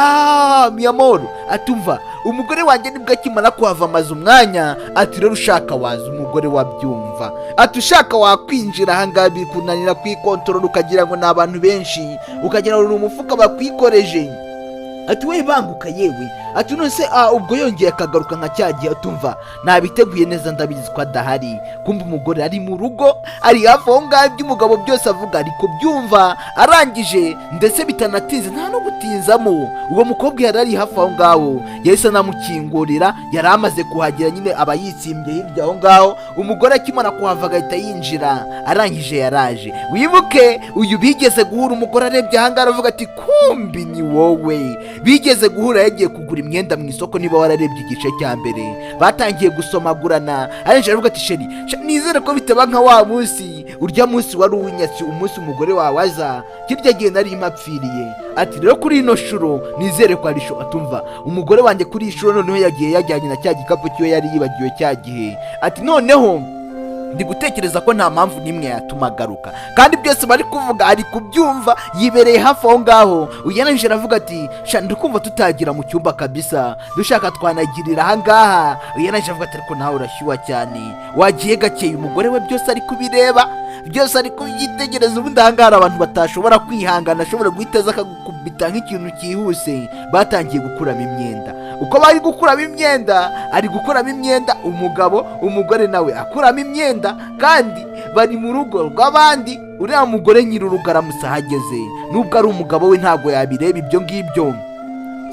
miyamoro, atumva umugore wanjye nibwo akimara kuhava amaze umwanya, ati rero ushaka waza. Umugore wabyumva ati ushaka wakwinjira ahangaha, bikunanira kwikontorora ukagira ngo ni abantu benshi, ukagira ngo ni umufuka bakwikoreje. Ati we banguka yewe, ati nonese ubwo yongeye akagaruka nka cyagiye, atumva nabiteguye neza, ndabizi ko adahari. Kumva umugore ari mu rugo, ari hafi aho ngaho, iby'umugabo byose avuga ariko byumva. Arangije ndetse bitanatinze, nta no gutinzamo, uwo mukobwa yari ari hafi aho ngaho, yahise anamukingurira. Yari amaze kuhagera nyine, aba yitsimbye hirya aho ngaho. Umugore akimara kuhava agahita yinjira. Arangije yaraje, wibuke uyu bigeze guhura, umugore arebye ahangaha aravuga ati kumbi ni wowe. Bigeze guhura yagiye kugura imyenda mu isoko niba wararebye igice cya mbere batangiye gusomagurana arangije aravuga ati sheri nizere ko bitaba nka wa munsi urya munsi wari uw'inyatsi umunsi umugore wawe aza kirya gihe nari impapfiriye ati rero kuri ino shuro nizere ko ari sho atumva umugore wanjye kuri iyi shuro noneho yagiye yajyanye na cya gikapu cyo yari yibagiwe cya gihe ati noneho ndi gutekereza ko nta mpamvu n'imwe yatuma agaruka kandi byose bari kuvuga ari kubyumva yibereye hafi aho ngaho uyananije aravuga ati ndi kumva tutagira mu cyumba kabisa dushaka twanagirira aha ngaha uyananije avuga ati ariko nawe urashyuha cyane wagiye gakeye umugore we byose ari kubireba byose ari kubyitegereza ubundi aha ngaha abantu batashobora kwihangana ashobora guhita akagukubita nk'ikintu cyihuse batangiye gukuramo imyenda uko bari gukuramo imyenda ari gukuramo imyenda umugore nawe akuramo imyenda kandi bari mu rugo rw'abandi uriya mugore nyir'urugo aramusa ahageze nubwo ari umugabo we ntabwo yabireba ibyo ngibyo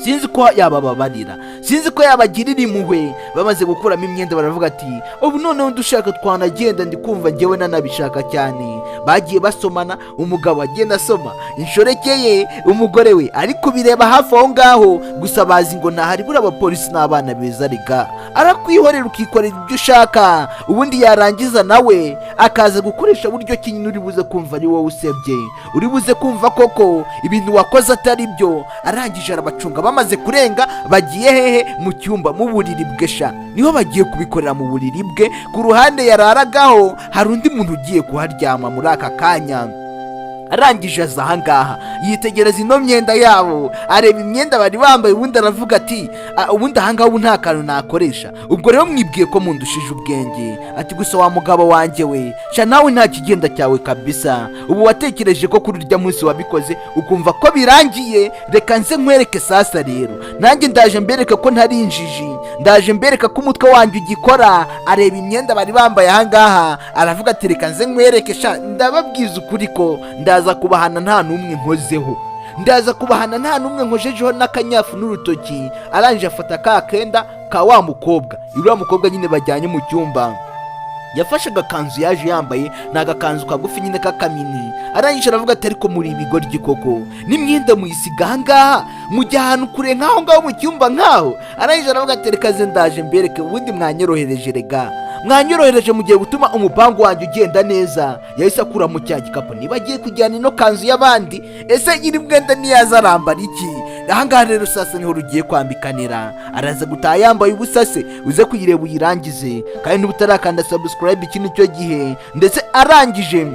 sinzi ko yabababarira sinzi ko yabagirira impuhwe bamaze gukuramo imyenda baravuga ati ubu noneho dushaka twanagenda ndi kumva njyewe nanabishaka cyane bagiye basomana umugabo agenda asoma inshoreke ye umugore we ari kubireba hafi aho ngaho gusa bazi ngo ntahari buriya abapolisi n'abana beza rega arakwihorera ukikorera ibyo ushaka ubundi yarangiza nawe akaza gukoresha buryo ki uri buze kumva ari wowe usebye uri buze kumva koko ibintu wakoze atari byo arangije arabacunga bamaze kurenga bagiye hehe mu cyumba mu buriri bwe niho bagiye kubikorera mu buriri bwe ku ruhande yararagaho hari undi muntu ugiye kuharyama muri aka kanya arangije aza ahangaha yitegereza ino myenda yabo areba imyenda bari bambaye ubundi aravuga ati ubundi ahangaha ubu nta kantu nakoresha ubwo rero mwibwiye ko mundushije ubwenge ati gusa wa mugabo wanjye we nawe nta kigenda cyawe kabisa ubu watekereje ko kuri urya munsi wabikoze ukumva ko birangiye reka nze nkwereke sasa rero nanjye ndaje mbereka ko ntari injiji ndaje mbereka ko umutwe wanjye ugikora areba imyenda bari bambaye ahangaha aravuga ati reka nze nkwereke ndababwiza ukuri ko ndaza kubahana nta n'umwe nkozeho ndaza kubahana nta n'umwe nkojejeho n'akanyafu n'urutoki arangije afata ka kenda ka wa mukobwa uriya mukobwa nyine bajyanye mu cyumba yafashe agakanzu yaje yambaye ni agakanzu kagufi nyine k'akamini arangije aravuga ati ariko muri ibigoryi koko n'imyenda muyisiga ahangaha mujya ahantu kure nk'aho ngaho mu cyumba nk'aho arangije aravuga ati reka ze ndaje mbereke ubundi mwanyorohereje rega mwanyorohereje mugiye gutuma umupangu wanjye ugenda neza yahise akura mu cya gikapu niba agiye kujyana ino kanzu y'abandi ese nyiri mwenda niyaza arambara iki ahangaha rero sasa niho rugiye kwambikanira araza gutaha yambaye ubusa se uze kuyireba uyirangize kandi niba utarakanda subscribe iki nicyo gihe ndetse arangije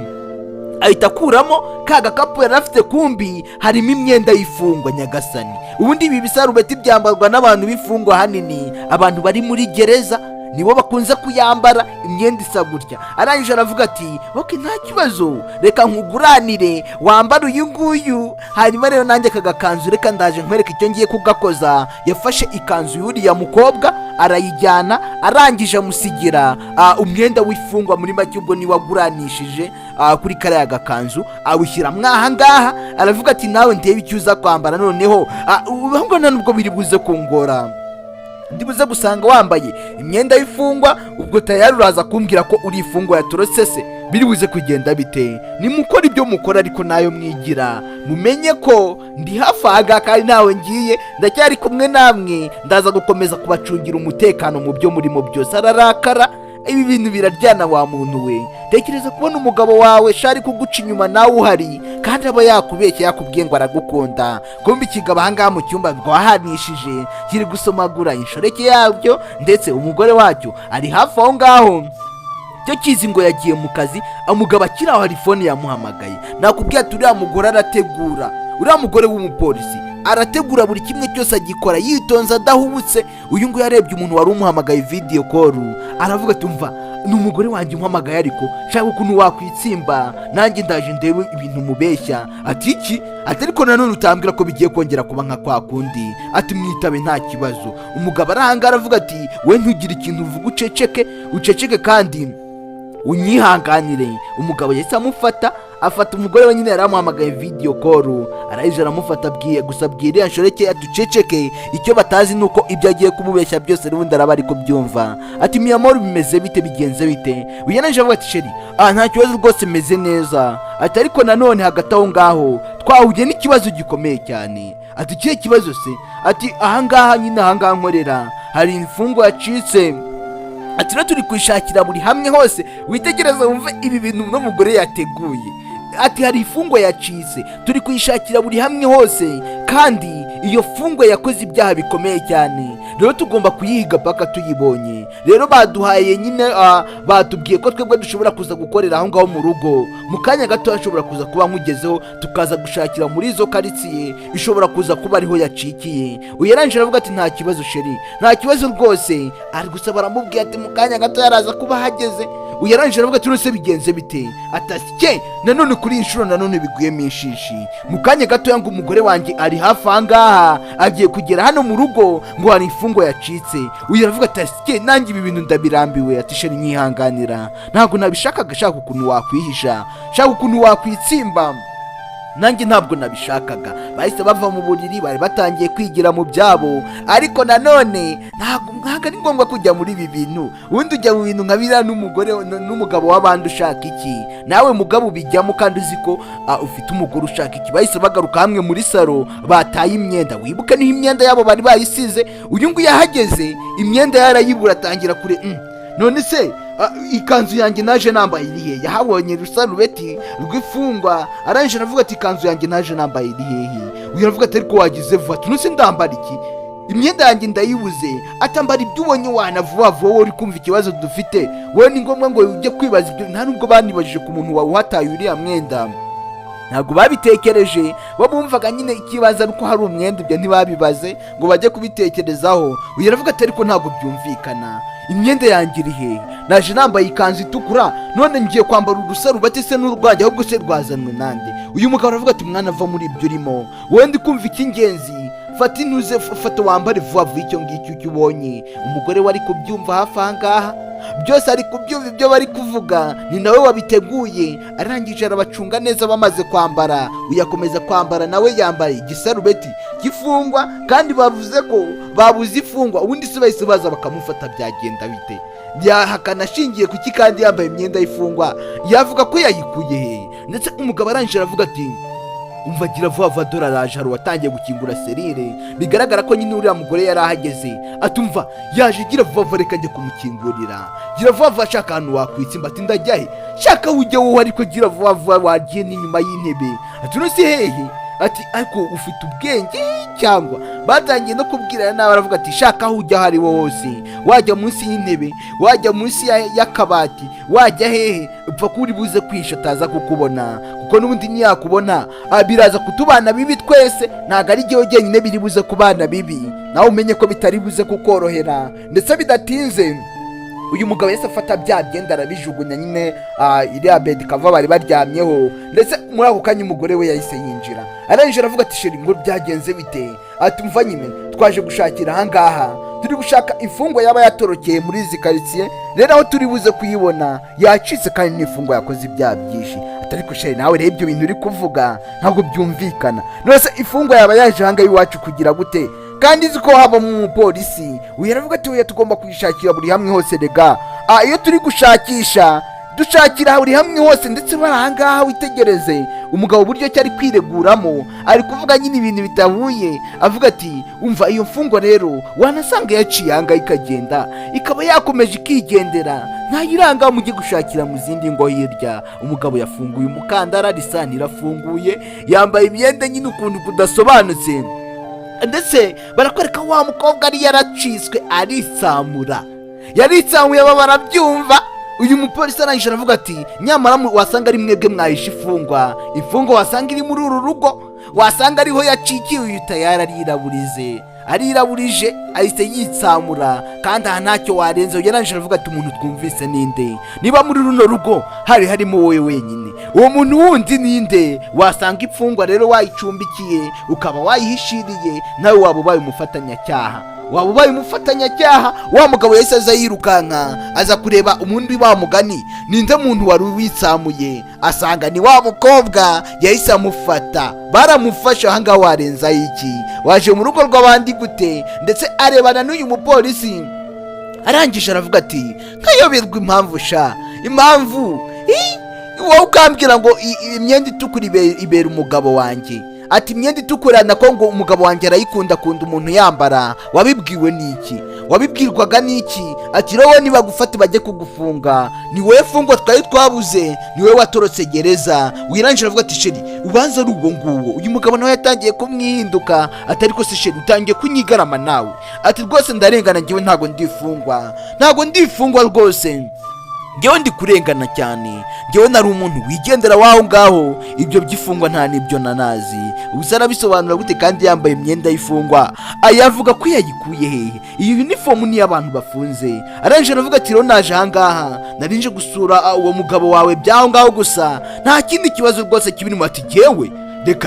ahita akuramo ka gakapu yari afite kumbi harimo imyenda y'ifungwa nyagasani ubundi ibi bisarubeti byambarwa n'abantu b'ifungwa hanini abantu bari muri gereza nibo bakunze kuyambara imyenda isa gutya arangije aravuga ati oke nta kibazo reka nkuguranire wambara uyu nguyu hanyuma rero nanjye aka gakanzu reka ndaje nkwereka icyo ngiye kugakoza yafashe ikanzu y'uriya mukobwa arayijyana arangije amusigira umwenda w'ifungwa muri make ubwo niwe aguranishije kuri kariya gakanzu awushyira mwahangaha aravuga ati nawe ndebe icyo uza kwambara noneho ubwo nubwo biri buze kungora ndibuze gusanga wambaye imyenda y'ifungwa ubwo tayari uraza kumbwira ko uri ifungwa yatorotse se biri buze kugenda bite nimukora ibyo mukora ariko nayo mwigira mumenye ko ndi hafi aha kandi nawe ngiye ndacyari kumwe namwe ndaza gukomeza kubacungira umutekano mu byo murimo byose ararakara ibi bintu biraryana wa muntu we tekereza kubona umugabo wawe shari kuguca inyuma nawe uhari kandi aba yakubeshya yakubwiye ngo aragukunda kumbe ikigabo ahangaha mu cyumba rwahanishije kiri gusomagura inshoreke yabyo ndetse umugore wacyo ari hafi aho ngaho cyo kizi ngo yagiye mu kazi umugabo akiri aho hari fone yamuhamagaye nakubwiye ati uriya mugore arategura uriya mugore w'umupolisi arategura buri kimwe cyose agikora yitonze adahubutse uyu nguyu yarebye umuntu wari umuhamagaye video call aravuga ati umva ni umugore wanjye umuhamagaye ariko shaka ukuntu wakwitsimba nanjye ndaje ndebe ibintu mubeshya ati iki ati ariko nanone utambwira ko bigiye kongera kuba nka kwa kundi ati mwitabe nta kibazo umugabo arahanga aravuga ati we ntugire ikintu uvuga uceceke kandi unyihanganire umugabo yahise afata umugore we nyine yaramuhamagaye video call arayije aramufata abwiye gusa abwira nshoreke aduceceke icyo batazi nuko ibyo agiye kumubeshya byose n'ubundi araba ari kubyumva ati miyamoro bimeze bite bigenze bite uyeneje avuga ati sheri nta kibazo rwose meze neza ati ariko nanone hagati aho ngaho twahuye n'ikibazo gikomeye cyane ati ikihe kibazo se? Ati ahangaha nyine ahangaha nkorera hari imfungwa yacitse, ati rero turi kwishakira buri hamwe hose, witegereza wumve ibi bintu n'umugore yateguye. Ati hari ifungwa yacitse turi kuyishakira buri hamwe hose, kandi iyo fungwa yakoze ibyaha bikomeye cyane, rero tugomba kuyihiga paka tuyibonye. Rero baduhaye nyine batubwiye ko twebwe dushobora kuza gukorera aho ngaho mu rugo, mu kanya gato hashobora kuza kuba nkugezeho tukaza gushakira muri izo karitsiye, ishobora kuza kuba ariho yacikiye. Uyarangije aravuga ati nta kibazo sheri, nta kibazo rwose. Ari gusa baramubwiye ati mu kanya gato yaraza kuba hageze. Uyarangije aravuga ati rwose bigenze bite? Atasike nanone kuri inshuro nanone biguyemo ishishi. Mu kanya gato ngo umugore wanjye ari hafi ahangaha agiye kugera hano mu rugo ngo hari ifungwa yacitse. Uyu aravuga ati asike nanjye ibi bintu ndabirambiwe. Ati sheri nyihanganira, ntabwo nabishakaga, shaka ukuntu wakwihisha, shaka ukuntu wakwitsimba, nanjye ntabwo nabishakaga. Bahise bava mu buriri, bari batangiye kwigira mu byabo, ariko nanone ntabwo ari ngombwa kujya muri ibi bintu. Ubundi ujya mu bintu nka biriya n'umugore n'umugabo w'abandi ushaka iki? Nawe mugabo ubijyamo kandi uzi ko ufite umugore ushaka iki? Bahise bagaruka hamwe muri saro, bataye imyenda. Wibuke niho imyenda yabo bari bayisize. Uyu nguyu yahageze imyenda yarayibura, atangira kure none se ikanzu yanjye naje nambaye irihe? Yahabonye rusarubeti rw'ifungwa, arangije aravuga ati ikanzu yanjye naje nambaye irihehe? Uyu aravuga ati ariko wagize vuba, ati nose ndambara iki? Imyenda yanjye ndayibuze. Atambara ibyo ubonye wana vuba vuba, wowe uri kumva ikibazo dufite. Wowe ni ngombwa ngo ujye kwibaza ibyo, nta nubwo banibajije ku muntu wawe uhataye uriya mwenda, ntabwo babitekereje. Bumvaga nyine ikibazo ariko hari umwenda, ibyo ntibabibaze ngo bajye kubitekerezaho. Uyu aravuga ati ariko ntabwo byumvikana, imyenda yanjye iri hehe? Naje nambaye ikanzu itukura, none ngiye kwambara urusarubati se n'urwanjye, ahubwo se rwazanwe nande? Uyu mugabo aravuga ati mwana ava muri ibyo urimo, wowe ndi kumva icy'ingenzi, fata intuze, fata wambare vuba vuba icyo ngicyo icyo ubonye. Umugore wari kubyumva hafi ahangaha, byose ari kubyumva ibyo bari kuvuga, ni nawe wabiteguye. Arangije arabacunga neza, bamaze kwambara, uyakomeza kwambara nawe yambaye igisarubeti gifungwa, kandi bavuze ko babuze ifungwa. Ubundi se bahise baza bakamufata, byagenda bite? Byahakana ashingiye kuki kandi yambaye imyenda y'ifungwa? Yavuga ko yayikuye he? Ndetse umugabo arangije aravuga ati umva gira vuba vuba, dore araje, hari uwatangiye gukingura serire. Bigaragara ko nyine uriya mugore yari ahageze. Atumva yaje, gira vuba vuba reka njye kumukingurira, gira vuba vuba, shaka ahantu wakwitsimba. Ati ndajya he? Shaka ujye wowe, ariko gira vuba vuba, wagiye n'inyuma y'intebe. Ati nose hehe? Ati ariko ufite ubwenge cyangwa? Batangiye no kubwirana nawe, aravuga ati shaka aho ujya hari wo hose, wajya munsi y'intebe, wajya munsi y'akabati, wajya hehe, upfa ko uri buze kwisha ataza kukubona, kuko n'ubundi ntiyakubona biraza kutubana bibi twese, ntabwo ari igihe jyenyine biri buze kubana bibi. Nawe umenye ko bitari buze kukorohera. Ndetse bidatinze uyu mugabo yese afata bya byenda arabijugunya nyine iriya bed cover bari baryamyeho. Ndetse muri ako kanya umugore we yahise yinjira, arangije aravuga ati sheri ngo byagenze bite? Ati umva nyine twaje gushakira ahangaha, turi gushaka ifungwa yaba yatorokeye muri izi karitsiye, rero aho turi buze kuyibona yacitse, kandi n'ifungwa yakoze ibyaha byinshi. Ariko sheri nawe rero ibyo bintu uri kuvuga ntabwo byumvikana. Nose ifungwa yaba yaje ahangaha iwacu kugira gute? Kandi izi ko haba mu polisi. Uyu aravuga ati oya tugomba kuyishakira buri hamwe hose rega. Iyo turi gushakisha dushakira buri hamwe hose. Ndetse barahangaha witegereze umugabo buryo cyari kwireguramo, ari kuvuga nyine ibintu bitahuye. Avuga ati umva iyo mfungwa rero wanasanga yaciye ahangaha ikagenda, ikaba yakomeje ikigendera, ntayiranga mujye gushakira mu zindi ngo hirya. Umugabo yafunguye umukandara, lisani irafunguye, yambaye imyenda nyine ukuntu kudasobanutse. Ndetse barakwereka wa mukobwa ari yaracitswe, aritsamura, yaritsamuye, barabyumva. Uyu mupolisi arangije aravuga ati nyamara wasanga ari mwebwe mwahishe ifungwa wasanga iri muri uru rugo, wasanga ariho yacikiye. Uyu tayari arirabirije, ahise yitsamura, kandi aha ntacyo warenze. Yarangije aravuga ati umuntu twumvise ninde? Niba muri runo rugo hari harimo wowe wenyine, uwo muntu wundi ninde? Wasanga ifungwa rero wayicumbikiye, ukaba wayihishiriye, nawe waba ubaye umufatanyacyaha. Wa mugabo yahise aza yirukanka, aza kureba umundi wa mugani ninde muntu wari witsamuye, asanga ni wa mukobwa. Yahise amufata, baramufasha. Ahangaha warenza iki? Waje mu rugo rw'abandi gute? Ndetse arebana n'uyu mupolisi, arangije aravuga ati nkayoberwa impamvu wowe ukambwira ngo imyenda itukura ibera umugabo wanjye. ati imyenda itukurana ko ngo umugabo wanjye arayikunda umuntu yambara, wabibwiwe n'iki? Wabibwirwaga n'iki? ati rowe niba gufata bajye kugufunga, ni wowe fungwa twari twabuze, ni wowe watorotse gereza. Wirangira avuga ati sheri ubanza ari ubwo nguwo. Uyu mugabo nawe yatangiye kumwihinduka, ati ariko se sheri utangiye kunyigarama nawe, ati rwose ndarengana njyewe ntago ndifungwa rwose, njyewe ndi kurengana cyane, njyewe nari umuntu wigendera waho ngaho, ibyo by'ifungwa nta nibyo nanazi. Gusa arabisobanura gute kandi yambaye imyenda y'ifungwa? Ayavuga ko yayikuye hehe? Iyi uniform ni y'abantu bafunze. Aranje aravuga ati rero naje ahangaha narinje gusura uwo mugabo wawe byaho ngaho gusa, nta kindi kibazo rwose kibirimo. Ati jyewe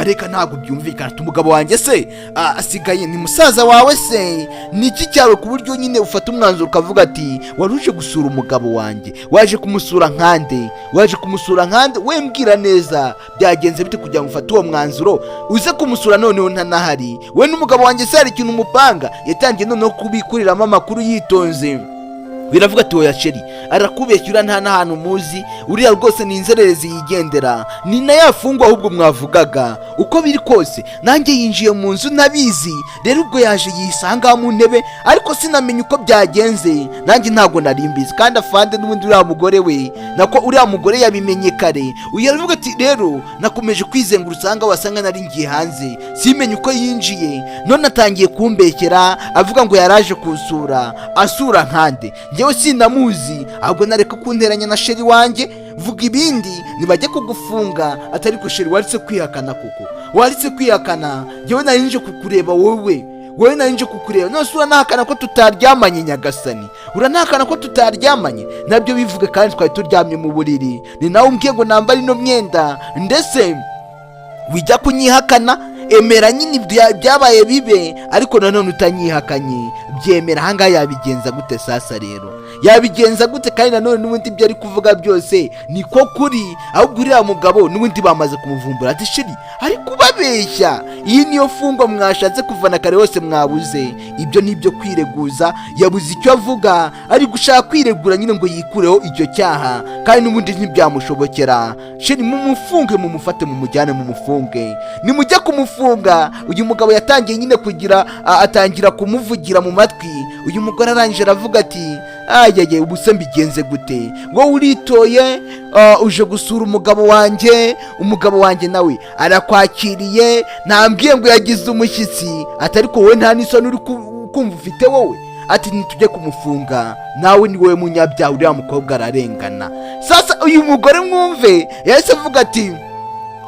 reka ntabwo byumvikana, umugabo wanjye se asigaye ni musaza wawe se? Niki cyaro ku buryo nyine ufata umwanzuro ukavuga ati waruje gusura umugabo wanjye, waje kumusura nkande? We mbwira neza byagenze bite kugira ngo ufate uwo mwanzuro uze kumusura noneho ntanahari? We n'umugabo wanjye se hari ikintu umupanga? Yatangiye noneho kubikuriramo amakuru yitonze. Biravuga ati oya sheri arakubeshyura nta n'ahantu muzi, uriya rwose ni inzererezi yigendera, ni na yafungwa ahubwo mwavugaga. Uko biri kose nanjye yinjiye mu nzu nabizi, rero ubwo yaje yisanga mu ntebe ariko sinamenye uko byagenze, nanjye ntago narimbizi. Kandi afande n'ubundi uriya mugore we nako uriya mugore yabimenye kare. Uyu aravuga ati rero nakomeje kwizengurutsa ahangaha wasanga nari ngiye hanze simenye uko yinjiye, none atangiye kumbekera avuga ngo yaraje kusura, asura nkande? Njyewe sinamuzi, ahubwo nareka kunteranya na sheri wanjye, vuga ibindi nibajye kugufunga. Atari ko sheri waritse kwihakana, kuko waritse kwihakana, njyewe narinje kukureba wowe narinje kukureba, none uranahakana ko tutaryamanye nyagasani, uranahakana ko tutaryamanye? Nabyo bivuge kandi twari turyamye mu buriri, ni nawe umbwiye ngo nambare ino myenda, ndetse wijya kunyihakana emera nyine byabaye bibe, ariko nanone utanyihakanye byemera. ahangaha yabigenza gute sasa? Rero yabigenza gute? kandi nanone n'ubundi ibyo ari kuvuga byose niko kuri, ahubwo uriya mugabo n'ubundi bamaze kumuvumbura. ati sheri ari kubabeshya, iyi niyo fungwa mwashatse kuvana kare hose mwabuze. Ibyo nibyo kwireguza, yabuze icyo avuga, ari gushaka kwiregura nyine ngo yikureho icyo cyaha, kandi n'ubundi ntibyamushobokera. sheri mumufunge, mumufate, mumujyane mumufunge. nimujya kumufunga, uyu mugabo yatangiye nyine atangira kumuvugira mu matwi. uyu mugore arangije aravuga ati ayaye ubuse mbigenze gute? wowe uritoye uje gusura umugabo wanjye nawe arakwakiriye, ntambwiye ngo yagize umushyitsi. ati ariko wowe nta n'isoni uri kumva ufite wowe? ati nitujye kumufunga, nawe ni wowe munyabyaha, uriya mukobwa ararengana. sasa uyu mugore mwumve yahise avuga ati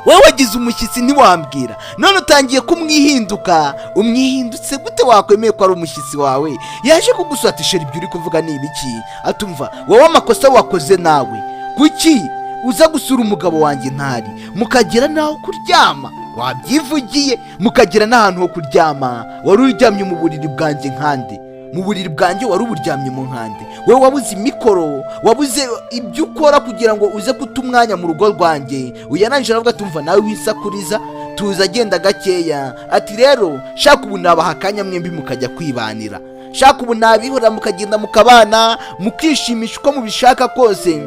wowe wagize umushyitsi ntiwambwira, none utangiye kumwihinduka. umwihindutse gute? wakwemeye ko ari umushyitsi wawe yaje kugusura? ati sheri ibyo uri kuvuga ni ibiki? atumva wowe amakosa wakoze nawe, kuki uza gusura umugabo wanjye ntari, mukagera naho kuryama? wabyivugiye, mukagera n'ahantu ho kuryama. wari uryamye mu buriri bwanjye nkande? mu buriri bwanjye wari uburyamye mu nkande? wowe wabuze imikoro, wabuze ibyo ukora kugira ngo uze guta umwanya mu rugo rwanjye. uyananije aravuga tumva nawe wisakuriza, tuza agenda gakeya. ati rero shaka ubu nabaha akanya mwembi mukajya kwibanira, shaka ubu nabihora mukagenda mukabana mukishimisha uko mubishaka kose,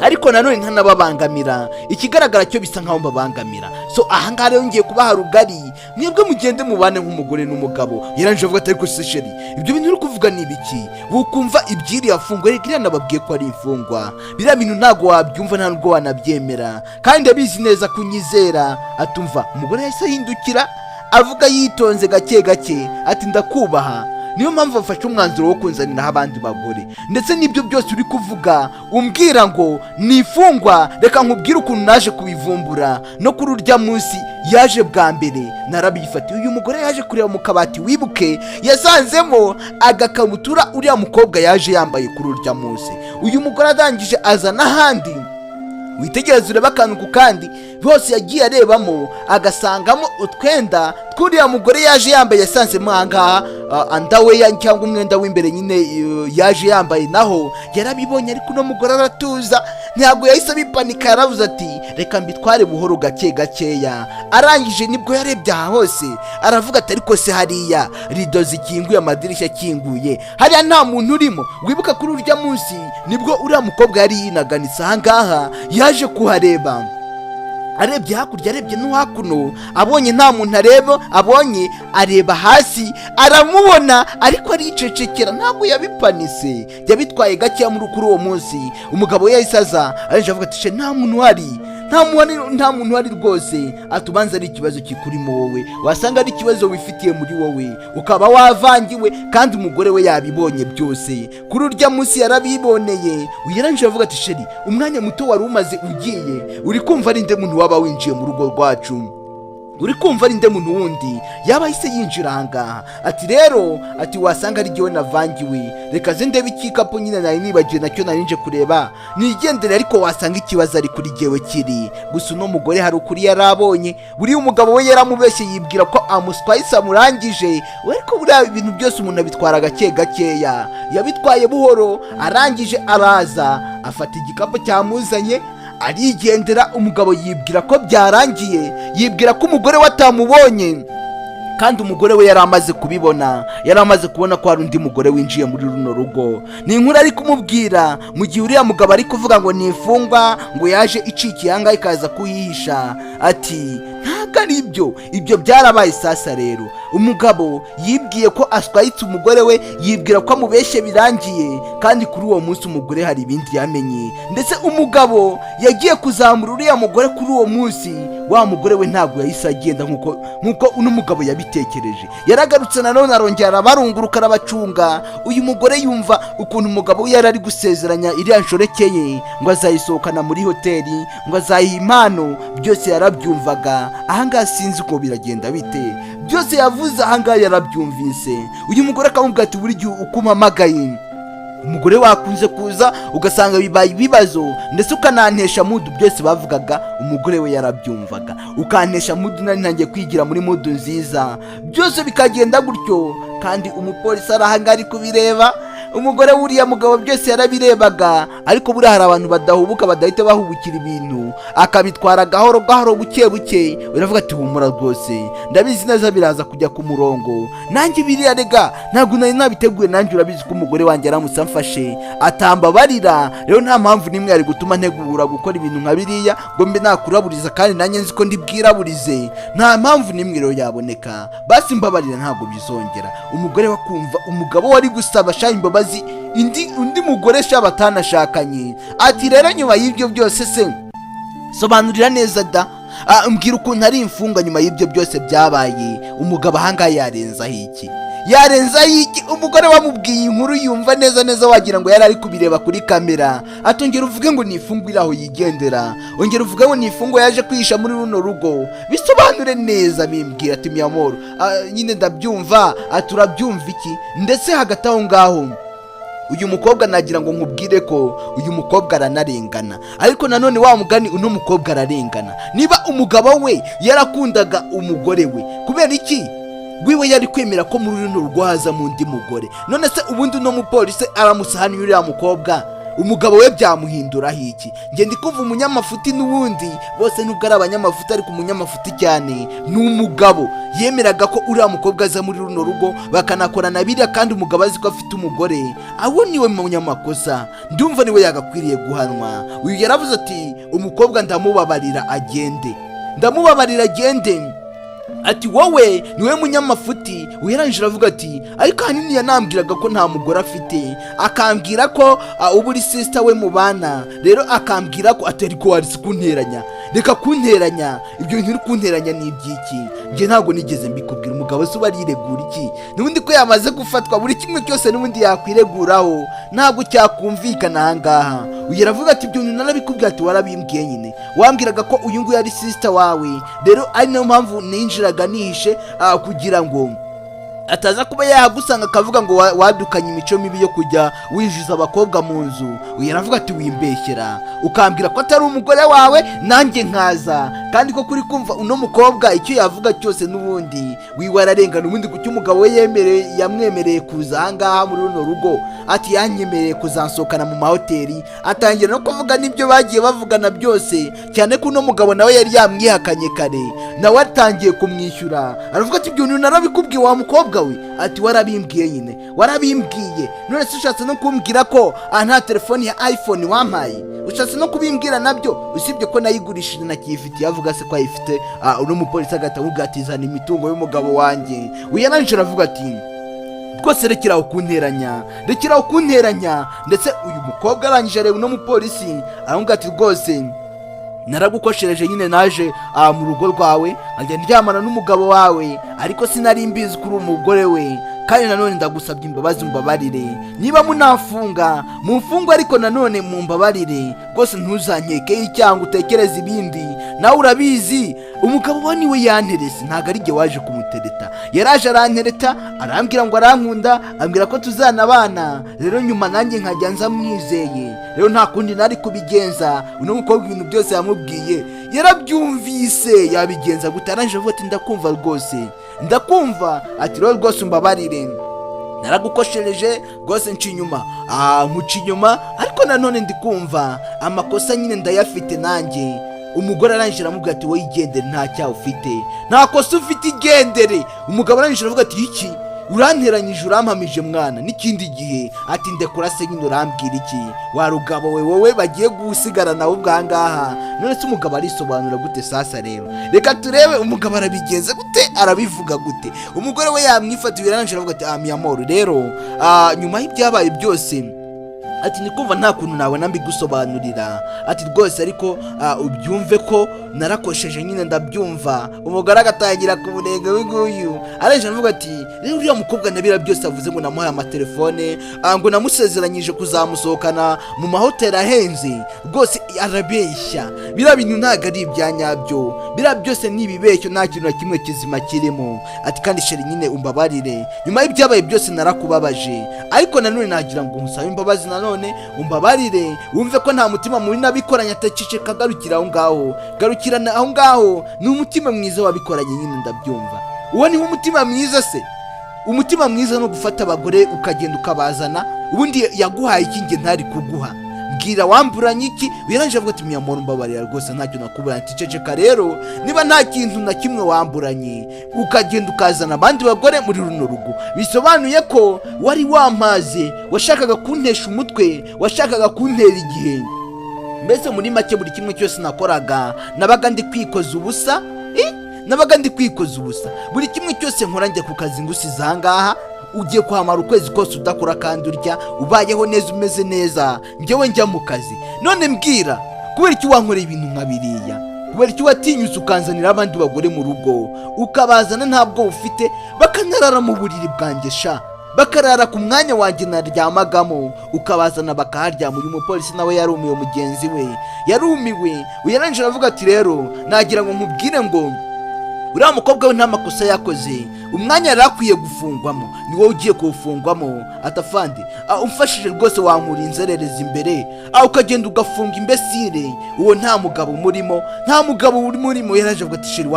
ariko nanone ntanababangamira. ikigaragara cyo bisa nkaho mbabangamira. so ahangaha rero ngiye kubaha rugari, mwebwe mugende mubane nk'umugore n'umugabo. yaranje avuga ati ariko se sheri ibyo bintu uri kuvuga ni ibiki? wukumva ibyiriya fungwa? reka iriya nababwiye ko ari imfungwa, biriya bintu ntabwo wabyumva, nta nubwo wanabyemera, kandi abizi neza kunyizera. atumva umugore yahise ahindukira avuga yitonze gake gake ati ndakubaha, niyo mpamvu bafashe umwanzuro wo kunzaniraho abandi bagore, ndetse n'ibyo byose uri kuvuga umbwira ngo nifungwa. reka nkubwire ukuntu naje kubivumbura, no kuri urya munsi yaje bwa mbere narabifatiye. uyu mugore yaje kureba mu kabati, wibuke yasanzemo agakabutura uriya mukobwa yaje yambaye kuri urya munsi. uyu mugore arangije aza n'ahandi, witegereze urebe akantu ku kandi, bose yagiye arebamo agasangamo utwenda tw'uriya mugore yaje yambaye. yasanzemo ahangaha andaweya cyangwa umwenda w'imbere nyine yaje yambaye, naho yarabibonye. ariko uno mugore aratuza, ntabwo yahise abipanika, yaravuze ati reka mbitware buhoro gake gakeya. arangije nibwo yarebye aha hose aravuga ati ariko se hariya rido zikinguye, amadirishya akinguye, hariya nta muntu urimo? wibuka kuri urya munsi nibwo uriya mukobwa yari yinaganitse ahangaha yaje kuhareba. arebye hakurya arebye no hakuno, abonye nta muntu areba hasi aramubona, ariko aricecekera, ntabwo yabipanise, yabitwaye gakeya kuri uwo munsi. Umugabo yahise aza aje avuga ati nta muntu uhari rwose, atubanza ari ikibazo kikurimo wowe, wasanga ari ikibazo wifitiye muri wowe, ukaba wavangiwe kandi umugore we yabibonye byose. Kuri urya munsi yarabiboneye, uyaranje avuga ati sheri, umwanya muto wari umaze ugiye, uri kumva ari nde muntu waba winjiye mu rugo rwacu? uri kumva ari nde muntu wundi yaba ahise yinjira ahangaha? Ati rero, ati wasanga ari jyewe navangiwe, reka ze ndebe ikikapu nyine nari nibagiwe nacyo nari nje kureba nigendere, ariko wasanga ikibazo ari kuri jyewe kiri. Gusa uno mugore hari ukuri yarabonye, buriya umugabo we yaramubeshye yibwira ko amuswayise amurangije, ariko buriya ibintu byose umuntu abitwara gake gakeya. Yabitwaye buhoro, arangije araza afata igikapu cyamuzanye arigendera. Umugabo yibwira ko byarangiye, yibwira ko umugore we atamubonye, kandi umugore we yari amaze kubibona, yari amaze kubona ko hari undi mugore winjiye muri runo rugo. Ni inkuru ari kumubwira mu gihe uriya mugabo ari kuvuga ngo ni imfungwa, ngo yaje icikiye ahangaha ikaza kuyihisha. Ati ntabwo ari ibyo byarabaye. Sasa rero umugabo yibwiye ko aswayitse umugore we, yibwira ko amubeshye birangiye, kandi kuri uwo munsi umugore hari ibindi yamenye, ndetse umugabo yagiye kuzamura uriya mugore kuri uwo munsi. Wa mugore we ntabwo yahise agenda nkuko uno mugabo yabitekereje, yaragarutse nanone arongera arabarunguruka arabacunga. Uyu mugore yumva ukuntu umugabo we yari ari gusezeranya iriya nshoreke ngo azayisohokana muri hoteli, ngo azayiha impano, byose yarabyumvaga. Ahangaha sinzi uko biragenda bite, byose yavuze ahangaha yarabyumvise. Uyu mugore akamubwira ati buri gihe uko umpamagaye umugore wakunze kuza ugasanga bibaye ibibazo, ndetse ukanantesha mudu. Byose bavugaga umugore we yarabyumvaga, ukantesha mudu, nari ntangiye kwigira muri mudu nziza, byose bikagenda gutyo. Kandi umupolisi arahanga ari kubireba, umugore w'uriya mugabo byose yarabirebaga, ariko buriya hari abantu badahubuka, badahita bahubukira ibintu, akabitwara gahoro gahoro buke buke. Uravuga ati humura rwose, ndabizi neza biraza kujya ku murongo. Nanjye biriya rega ntabwo nari nabiteguye, nanjye urabizi ko umugore wanjye aramutse amfashe atambabarira. Rero nta mpamvu nimwe yari gutuma ntegura gukora ibintu nka biriya ngo mbe nakuraburiza, kandi nanjye nzi ko ndibwiraburize. Nta mpamvu nimwe rero yaboneka, basi mbabarira ntabwo bizongera. Umugore wakumva umugabo wari gusaba shayi imbabazi undi mugore sha batanashakanye. Ati rero nyuma y'ibyo byose se sobanurira neza da, mbwira ukuntu ari imfunga nyuma y'ibyo byose byabaye. Umugabo ahangaha yarenzaho iki? Umugore wamubwiye inkuru yumva neza wagira ngo yari ari kubireba kuri kamera. Atongera uvuge ngo ni ifungwa iraho yigendera, ongera uvuge ngo ni ifungwa yaje kwihisha muri runo rugo. Bisobanure neza, bimbwira ati miyamoro, nyine ndabyumva. Aturabyumva iki? Ndetse hagati aho ngaho uyu mukobwa nagira ngo nkubwire ko uyu mukobwa aranarengana, ariko nanone wa mugani uno mukobwa ararengana. Niba umugabo we yarakundaga umugore we, kubera iki wiwe yari kwemera ko muri runo rwaza mu ndi mugore? None se ubundi uno mupolisi aramusahana uriya mukobwa, umugabo we byamuhinduraho iki? Nge ndi kumva umunyamafuti, n'ubundi bose nubwo ari abanyamafuti, ariko umunyamafuti cyane ni umugabo. Yemeraga ko uriya mukobwa aza muri runo rugo bakanakorana biriya, kandi umugabo azi ko afite umugore. Aho niwe munyamakosa, ndumva niwe yagakwiriye guhanwa. Uyu yaravuze ati umukobwa ndamubabarira agende. Ati wowe niwe munyamafuti. Uyaranjira avuga ati ariko hanini yanambwiraga ko nta mugore afite, akambwira ko ubu uri sister we mu bana. Rero akambwira ko atari ko wari kunteranya. Reka kunteranya, ibyo bintu uri kunteranya ni ibyiki? Nge ntabwo nigeze mbikubwira. Umugabo se bariregura iki? Nubundi ko yamaze gufatwa, buri kimwe cyose nubundi yakwireguraho, ntabwo cyakumvikana ahangaha. Uyaravuga ati ibyo bintu narabikubwira. Ati warabimbwiye nyine, wambwiraga ko uyu nguyu ari sister wawe. Rero ari nayo mpamvu ninjiraga nihishe, kugira ngo ataza kuba yahagusanga akavuga ngo wadukanye imico mibi yo kujya wijiza abakobwa mu nzu. Uyaravuga ati wimbeshyera, ukambwira ko atari umugore wawe, nanjye nkaza. Kandi ko kuri kumva uno mukobwa icyo yavuga cyose n'ubundi wiwararengana. Ubundi kuki umugabo we yamwemereye kuza ahangaha muri runo rugo? Ati yanyemereye kuzansohokana mu mahoteli, atangira no kuvuga n'ibyo bagiye bavugana byose, cyane ko uno mugabo nawe yari yamwihakanye kare, nawe atangiye kumwishyura. Aravuga ati ibyo narabikubwiye wa mukobwa we. Ati warabimbwiye nyine, warabimbwiye. None se ushatse no kumbwira ko nta telefoni ya iPhone wampaye? Ushatse no kubimbwira nabyo? Usibye ko nayigurishije nakifitiye. Avuga avuga se ko ayifite uno mupolisi agahita amubwira ati zana imitungo y'umugabo wanjye. yarangije aravuga ati rwose rekeraho kunteranya ndetse uyu mukobwa arangije areba uno mupolisi aramubwira ati rwose naragukoshereje nyine naje mu rugo rwawe nkajya ndyamana n'umugabo wawe ariko sinari mbizi kuri umugore we kandi nanone ndagusabye imbabazi umbabarire niba munafunga mumfunga ariko nanone mumbabarire rwose ntuzankekeho icyaha utekereze ibindi nawe urabizi umugabo we niwe yanterese ntabwo ari jye waje kumutereta yaraje arantereta arambwira ngo arankunda ambwira ko tuzanabana rero nyuma nanjye nkajya nza mwizeye rero nta kundi nari kubigenza uno mukobwa ibintu byose yamubwiye yarabyumvise yabigenza gute arangije avuga ati ndakumva rwose ndakumva ati rero rwose umbabarire naragukoshereje rwose nca inyuma ariko nanone ndikumva amakosa nyine ndayafite nanjye. umugore arangije aramubwira ati wowe igendere nta cyaha ufite nta kosa ufite igendere. umugabo arangije aravuga ati iki uranteranyije urampamije mwana n'ikindi gihe ati ndekura se nyine urambwira iki wa rugabo we wowe bagiye gusigara nawe ubwangaha none se umugabo arisobanura gute sasa rero reka turebe umugabo arabigenza gute arabivuga gute. umugore we yamwifatiye yarangije aravuga ati amiyamoro rero nyuma y'ibyabaye byose ati nikumva nta kuntu nawe nambigusobanurira ati rwose ariko ubyumve ko narakosheje nyine ndabyumva. umugore agatangira kubunenga w'inguyu arangije aravuga ati rero uriya mukobwa nabira byose avuze ngo namuhaye amatelefone ngo namusezeranyije kuzamusohokana mu mahoteli ahenze rwose arabeshya biriya bintu ntabwo ari ibya nyabyo biriya byose ni ibibeshyo nta kintu na kimwe kizima kirimo. ati kandi sheri nyine umbabarire nyuma y'ibyabaye byose narakubabaje ariko nanone nagira ngo umusabe imbabazi nanone umbabarire wumve ko nta mutima mubi nabikoranye ataceceka garukira aho ngaho ni umutima mwiza wabikoranye nyine ndabyumva. uwo ni umutima mwiza se? umutima mwiza no gufata abagore ukagenda ukabazana ubundi yaguhaye iki nge ntari kuguha mbwira wamburanye iki? wirangije avuga ati miyamoro mbabarira rwose ntacyo nakuburanye ticeceka rero niba nta kintu na kimwe wamburanye ukagenda ukazana abandi bagore muri runo rugo bisobanuye ko wari wamaze washakaga kuntesha umutwe washakaga kuntera igihe. mbese muri make buri kimwe cyose nakoraga nabaga ndi kwikoza ubusa buri kimwe cyose nkora njya ku kazi ngusize ahangaha ugiye kuhamara ukwezi kose udakora kandi urya ubayeho neza umeze neza njyewe njya mu kazi. none mbwira kubera iki wankoreye ibintu nka biriya? kubera iki watinyutse ukanzanira abandi bagore mu rugo ukabazana ntabwo ufite bakanarara mu buriri bwanjye bakarara ku mwanya wanjye naryamagamo ukabazana bakaharyama. uyu mupolisi nawe yarumiwe mugenzi we yarumiwe. yarangije aravuga ati rero nagira ngo nkubwire ngo uriya mukobwa we nta makosa yakoze umwanya yari akwiye gufungwamo ni wowe ugiye kuwufungwamo. atafandi umfashije rwose wankura inzererezi imbere ukagenda ugafunga imbesire uwo nta mugabo umurimo yaraje avuga ati sheri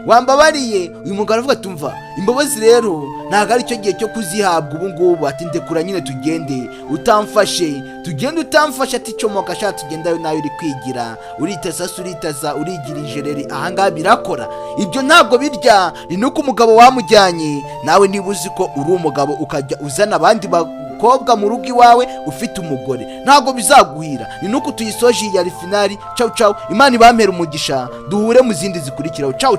wambabariye. uyu mugabo aravuga ati umva imbabazi rero ntabwo ari cyo gihe cyo kuzihabwa ubu ngubu ati ndekura nyine tugende utamfashe ati comoka sha tugendayo nawe uri kwigira uritaza urigira injereri ahangaha birakora ibyo ntabwo birya. ni nuko umugabo wamujyanye nawe niba uzi ko uri umugabo ukajya uzana abandi bakobwa mu rugo iwawe ufite umugore ntabwo bizaguhira. ni nuko tuyisoje iyi yari finali. ciao Imana ibampere umugisha duhure mu zindi zikurikiraho. ciao